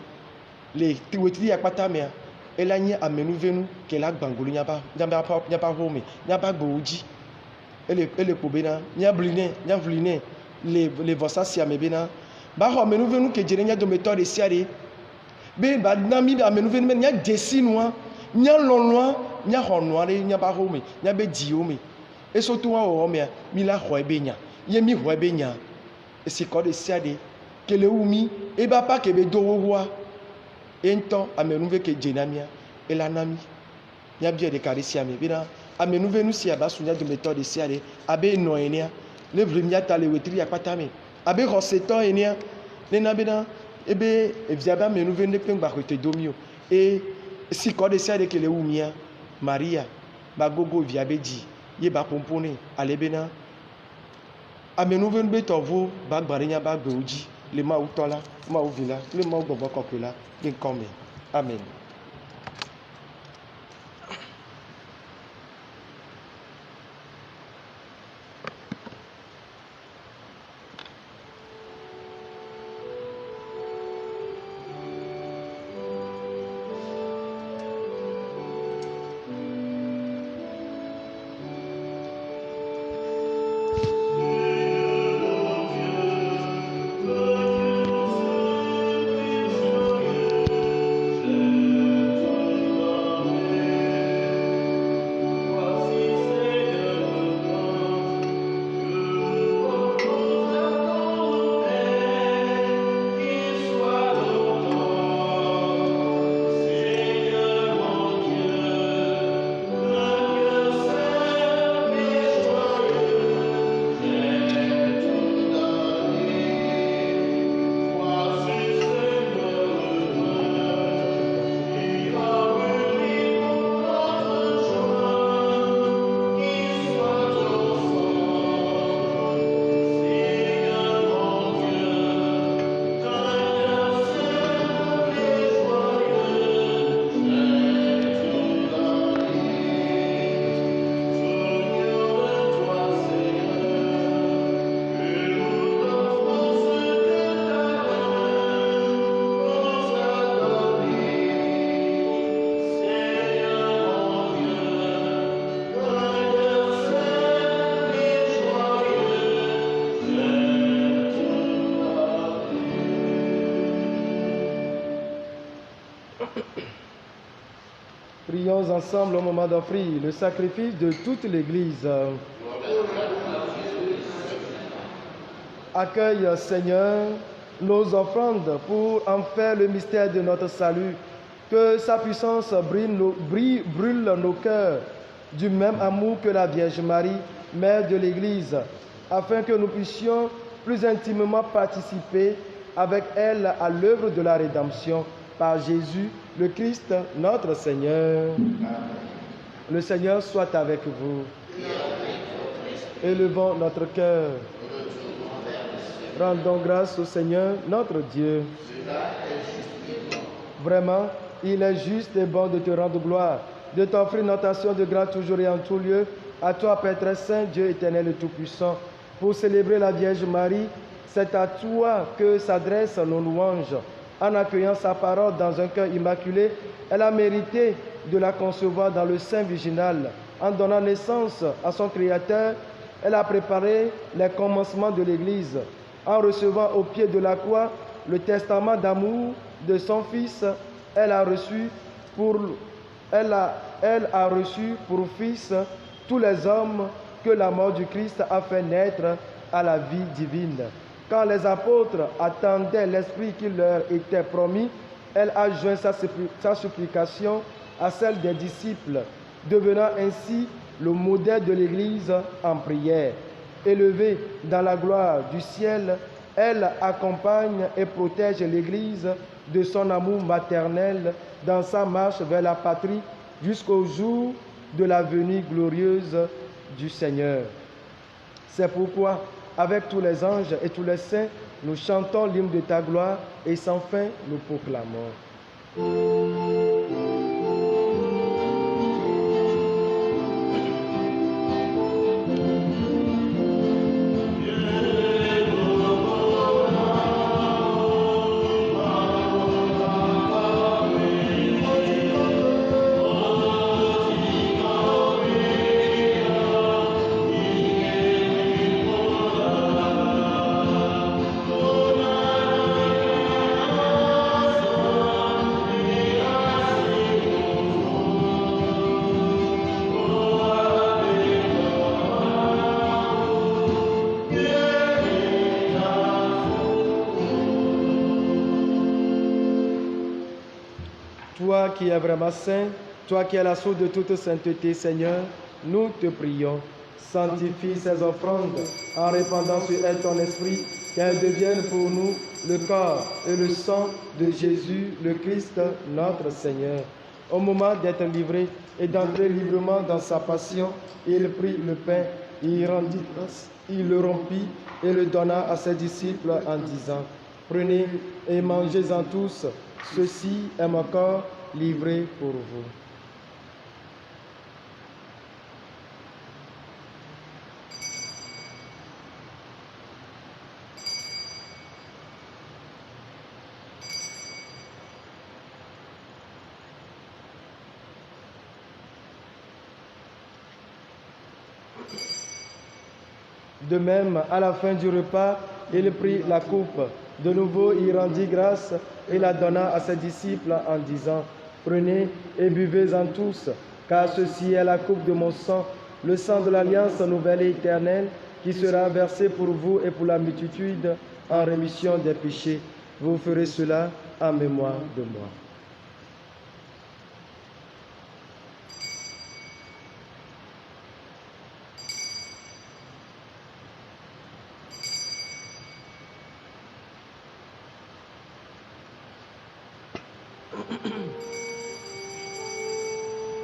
le tiwetiri apata mea ela nyi amenuvenu ke la gbangolo nyaba home nyaba gboji ele pobena nya bline nya vline le vosasia mebena ba ho menuvenu ke jere nya do méthode siare be ba nami ba menuvenu nya desinwa nya lonwa nya honware nya ba home nya be diome e so to wa o me mi la ho ebe nya ye mi ho ebe nya e si ko de siade ke le umi e ba pa ke be do wowa ento amenuve ke jenamia e la nami nya bie de karisia mebena amenuvenu si aba sunya de méthode siade abe no enia le vrimia tale wetri akpatame abe roseto enia le nabena ebe eviaba amenuvenu de pengba ko te domio e si ko de siade ke le umia Maria ba gogo viabe di ye ba pompone alebena amenuvenu be tovo ba gbarinya ba gbeoji le ma utola ma uvila le ma gbogbo kokela den come amen. Prions ensemble au moment d'offrir le sacrifice de toute l'Église. Accueille, Seigneur, nos offrandes pour en faire le mystère de notre salut. Que sa puissance brûle nos cœurs du même amour que la Vierge Marie, Mère de l'Église, afin que nous puissions plus intimement participer avec elle à l'œuvre de la rédemption par Jésus, le Christ, notre Seigneur. Amen. Le Seigneur soit avec vous. Élevons notre cœur. Rendons grâce au Seigneur, notre Dieu. Vraiment, il est juste et bon de te rendre gloire, de t'offrir notre action de grâce toujours et en tout lieu, à toi, Père très saint, Dieu éternel et tout-puissant, pour célébrer la Vierge Marie. C'est à toi que s'adressent nos louanges. En accueillant sa parole dans un cœur immaculé, elle a mérité de la concevoir dans le sein virginal. En donnant naissance à son Créateur, elle a préparé les commencements de l'Église. En recevant au pied de la croix le testament d'amour de son Fils, elle a reçu pour fils tous les hommes que la mort du Christ a fait naître à la vie divine. Quand les apôtres attendaient l'Esprit qui leur était promis, elle a joint sa supplication à celle des disciples, devenant ainsi le modèle de l'Église en prière. Élevée dans la gloire du ciel, elle accompagne et protège l'Église de son amour maternel dans sa marche vers la patrie jusqu'au jour de la venue glorieuse du Seigneur. C'est pourquoi, avec tous les anges et tous les saints, nous chantons l'hymne de ta gloire et sans fin nous proclamons. Toi qui es vraiment saint, toi qui es la source de toute sainteté, Seigneur, nous te prions. Sanctifie ces offrandes en répandant sur elles ton esprit, qu'elles deviennent pour nous le corps et le sang de Jésus, le Christ, notre Seigneur. Au moment d'être livré et d'entrer librement dans sa passion, il prit le pain, il rendit grâce, il le rompit et le donna à ses disciples en disant: Prenez et mangez-en tous, ceci est mon corps livré pour vous. De même, à la fin du repas, il prit la coupe. De nouveau, il rendit grâce et la donna à ses disciples en disant: Prenez et buvez-en tous, car ceci est la coupe de mon sang, le sang de l'alliance nouvelle et éternelle, qui sera versé pour vous et pour la multitude en rémission des péchés. Vous ferez cela en mémoire de moi.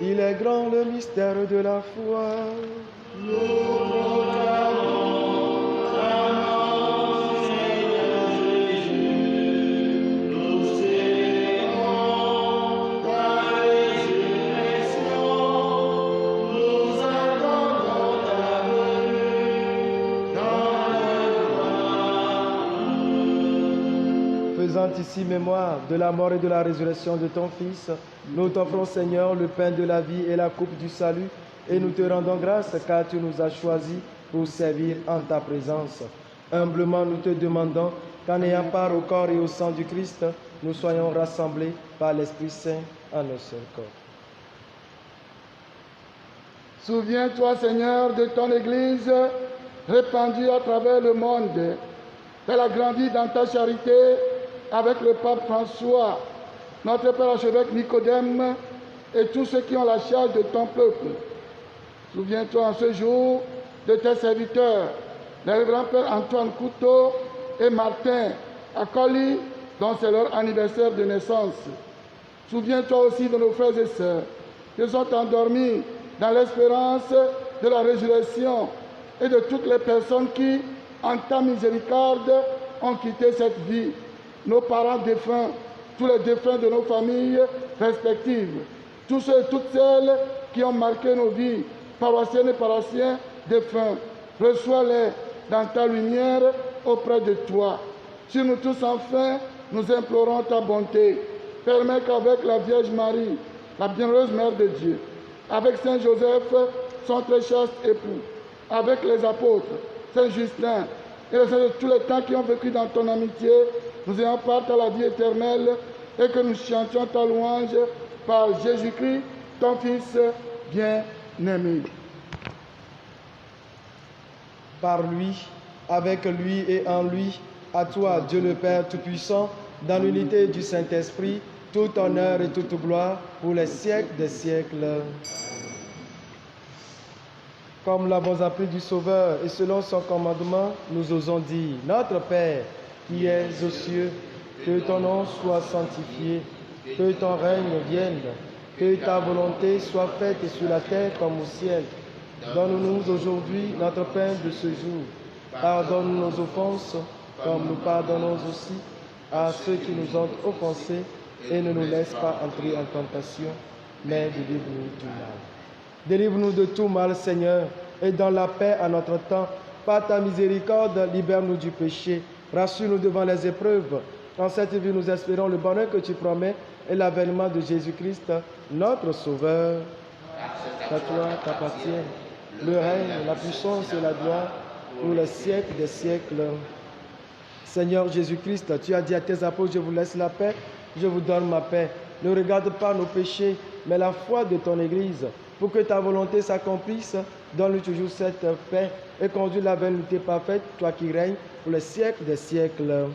Il est grand le mystère de la foi. Nous proclamons ta mort, Seigneur Jésus. Nous célébrons ta résurrection. Nous attendons ta venue dans la gloire. Faisant ici mémoire de la mort et de la résurrection de ton Fils, nous t'offrons, Seigneur, le pain de la vie et la coupe du salut, et nous te rendons grâce car tu nous as choisis pour servir en ta présence. Humblement, nous te demandons qu'en ayant part au corps et au sang du Christ, nous soyons rassemblés par l'Esprit Saint en un seul corps. Souviens-toi, Seigneur, de ton Église répandue à travers le monde. Elle a grandi dans ta charité avec le pape François, notre Père archevêque Nicodème et tous ceux qui ont la charge de ton peuple. Souviens-toi en ce jour de tes serviteurs, les révérends Père Antoine Couteau et Martin Acoli, dont c'est leur anniversaire de naissance. Souviens-toi aussi de nos frères et sœurs qui sont endormis dans l'espérance de la résurrection et de toutes les personnes qui, en ta miséricorde, ont quitté cette vie. Nos parents défunts, tous les défunts de nos familles respectives, tous ceux et toutes celles qui ont marqué nos vies, paroissiennes et paroissiens défunts, reçois-les dans ta lumière auprès de toi. Sur nous tous enfin, nous implorons ta bonté. Permets qu'avec la Vierge Marie, la bienheureuse Mère de Dieu, avec Saint Joseph, son très chaste époux, avec les apôtres, Saint Justin et les saints de tous les temps qui ont vécu dans ton amitié, nous ayons part à la vie éternelle et que nous chantions ta louange par Jésus-Christ, ton Fils bien-aimé. Par lui, avec lui et en lui, à toi, Dieu le Père Tout-Puissant, dans l'unité du Saint-Esprit, tout honneur et toute gloire pour les siècles des siècles. Comme l'avons appris du Sauveur et selon son commandement, nous osons dire, Notre Père, qui es aux cieux, que ton nom soit sanctifié, que ton règne vienne, que ta volonté soit faite sur la terre comme au ciel. Donne-nous aujourd'hui notre pain de ce jour. Pardonne nos offenses, comme nous pardonnons aussi à ceux qui nous ont offensés, et ne nous laisse pas entrer en tentation, mais délivre-nous du mal. Délivre-nous de tout mal, Seigneur, et dans la paix à notre temps. Par ta miséricorde, libère-nous du péché. Rassure-nous devant les épreuves. En cette vie, nous espérons le bonheur que tu promets et l'avènement de Jésus-Christ, notre Sauveur. À toi t'appartiennent le règne, la puissance et la gloire pour les siècles des siècles. Seigneur Jésus-Christ, tu as dit à tes apôtres, je vous laisse la paix, je vous donne ma paix. Ne regarde pas nos péchés, mais la foi de ton Église. Pour que ta volonté s'accomplisse, donne-lui toujours cette paix et conduis la vanité parfaite, toi qui règnes pour les siècles des siècles. Amen.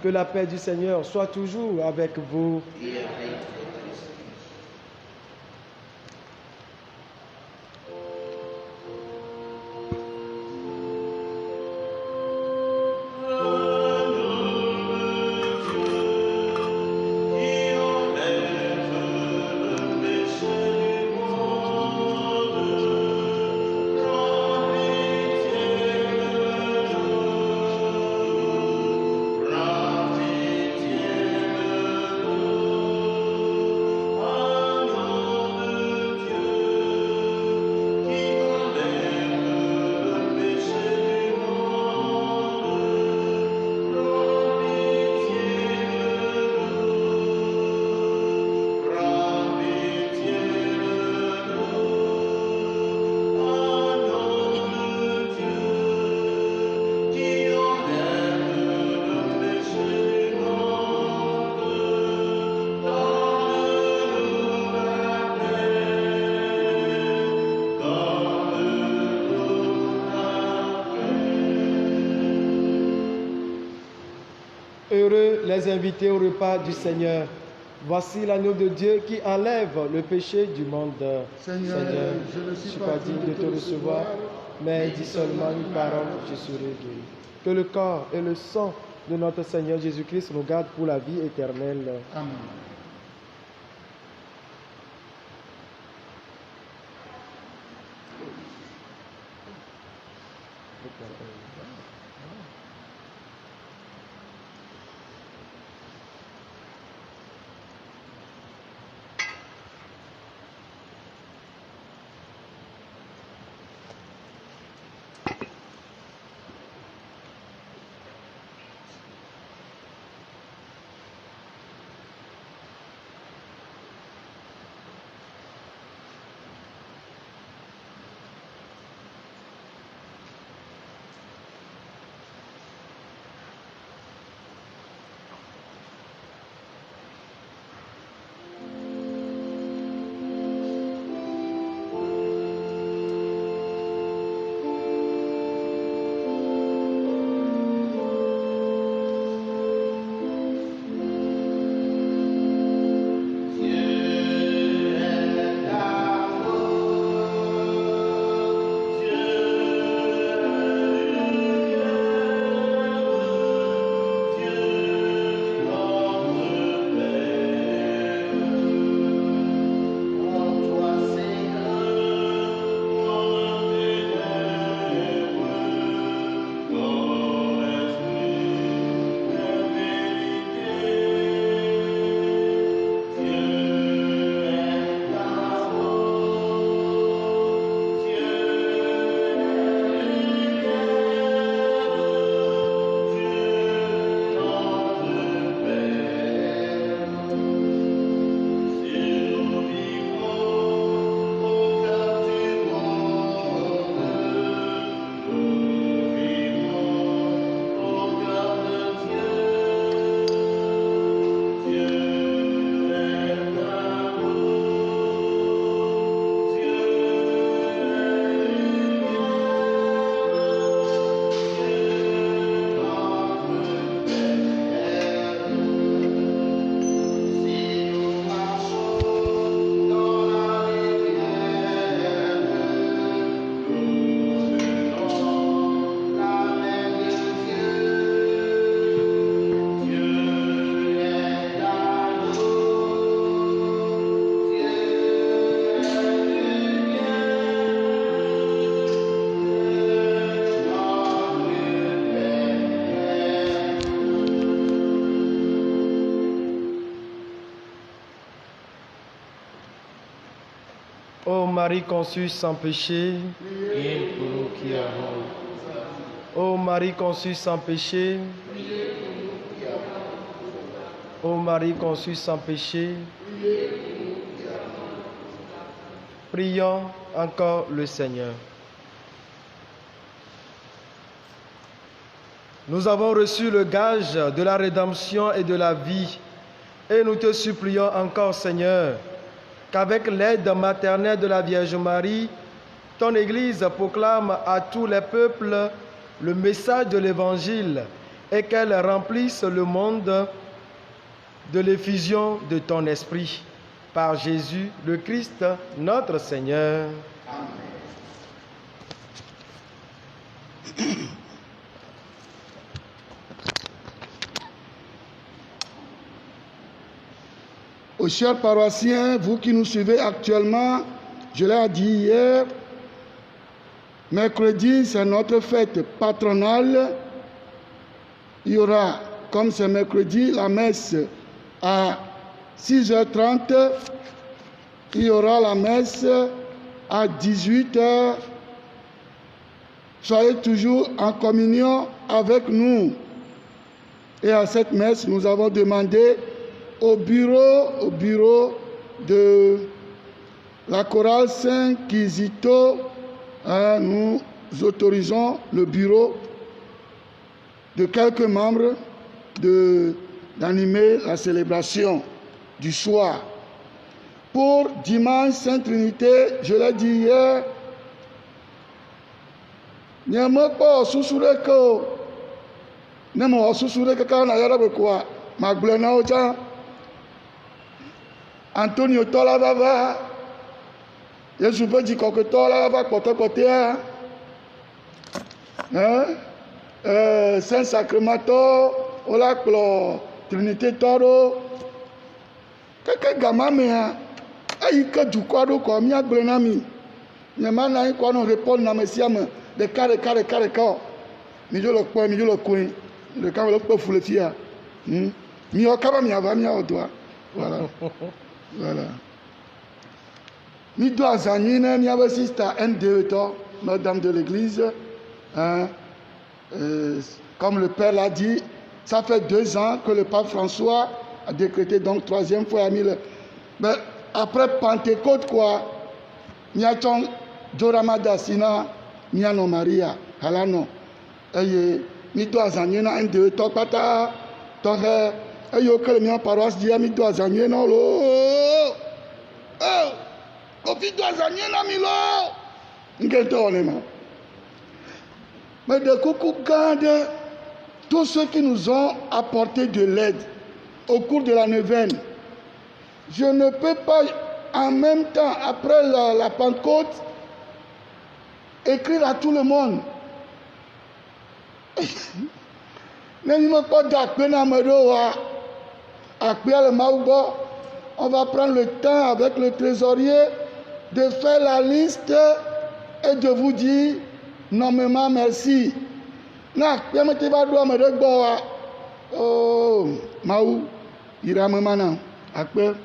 Que la paix du Seigneur soit toujours avec vous. Heureux les invités au repas du Seigneur. Voici l'agneau de Dieu qui enlève le péché du monde. Seigneur, je ne suis pas digne de te recevoir, mais dis seulement une parole, je serai guéri. Que le corps et le sang de notre Seigneur Jésus-Christ nous gardent pour la vie éternelle. Amen. Marie conçue sans péché, Priez pour nous qui avons. ô Marie conçue sans péché, ô Marie conçue sans péché, prions encore le Seigneur. Nous avons reçu le gage de la rédemption et de la vie, et nous te supplions encore, Seigneur, qu'avec l'aide maternelle de la Vierge Marie, ton Église proclame à tous les peuples le message de l'Évangile et qu'elle remplisse le monde de l'effusion de ton Esprit. Par Jésus le Christ, notre Seigneur. Aux chers paroissiens, vous qui nous suivez actuellement, je l'ai dit hier, mercredi, c'est notre fête patronale. Il y aura, comme c'est mercredi, la messe à 6h30. Il y aura la messe à 18h. Soyez toujours en communion avec nous. Et à cette messe, nous avons demandé au bureau de la chorale Saint-Kizito, nous autorisons le bureau de quelques membres d'animer la célébration du soir. Pour dimanche Sainte-Trinité, je l'ai dit hier, n'y a pas sussurré que ne me sussurré que quand on a yara quoi maglena ocha Antonio Tola va Yesu peut dire que Tola va côté Saint-Sacremento ola klo Trinité Toro keke gama me ha ayi ke dukwa do ko mi agblena mi ne mana ko no répondre na mesiame de carré ko mi jo lo po mi jo lo kuin le ka lo po fule fia mi o kaba mi ava mi o doa voilà mi do azanine mi ave sister NDE to madame de l'église comme le père l'a dit, ça fait 2 ans que le pape François a décrété, donc 3e fois, mais après Pentecôte, quoi, il y a ton Joramada Sina, il y a nos Maria, Halano, et il doit s'ennuyer un de Topata, Torre, et il y a que le paroisse dit, il doit s'ennuyer, non, oh, Kofi doit s'ennuyer, non, Milo, mais de coucou garde tous ceux qui nous ont apporté de l'aide au cours de la neuvaine. Je ne peux pas en même temps, après la Pentecôte, écrire à tout le monde. On va prendre le temps avec le trésorier de faire la liste et de vous dire nommément merci. Na permettez pas de me regboa. Oh, Maou, irame mana. Akpe.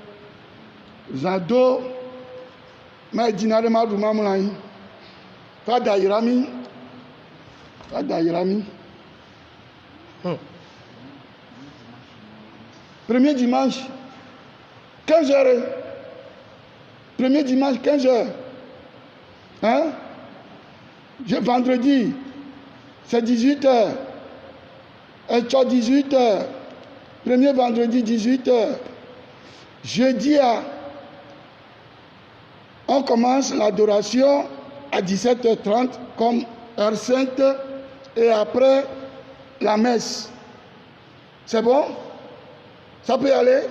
Zado. Ma dinare ma duma mulai. Fada irami. Premier dimanche, 15h. Premier dimanche, 15h. Hein? Vendredi, c'est 18h. Et 18h. Premier vendredi, 18h. Jeudi, on commence l'adoration à 17h30 comme heure sainte. Et après, la messe. C'est bon? Ça peut y aller?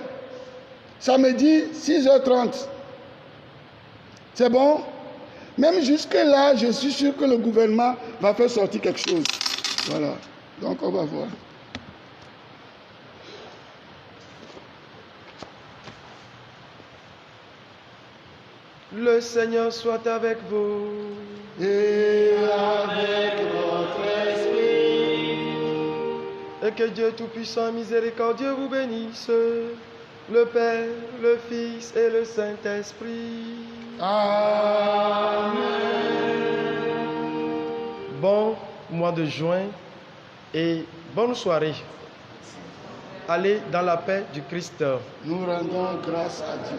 Samedi, 6h30. C'est bon? Même jusque-là, je suis sûr que le gouvernement va faire sortir quelque chose. Voilà. Donc, on va voir. Le Seigneur soit avec vous. Et avec votre esprit. Et que Dieu Tout-Puissant et Miséricordieux vous bénisse, le Père, le Fils et le Saint-Esprit. Amen. Bon mois de juin et bonne soirée. Allez dans la paix du Christ. Nous rendons grâce à Dieu.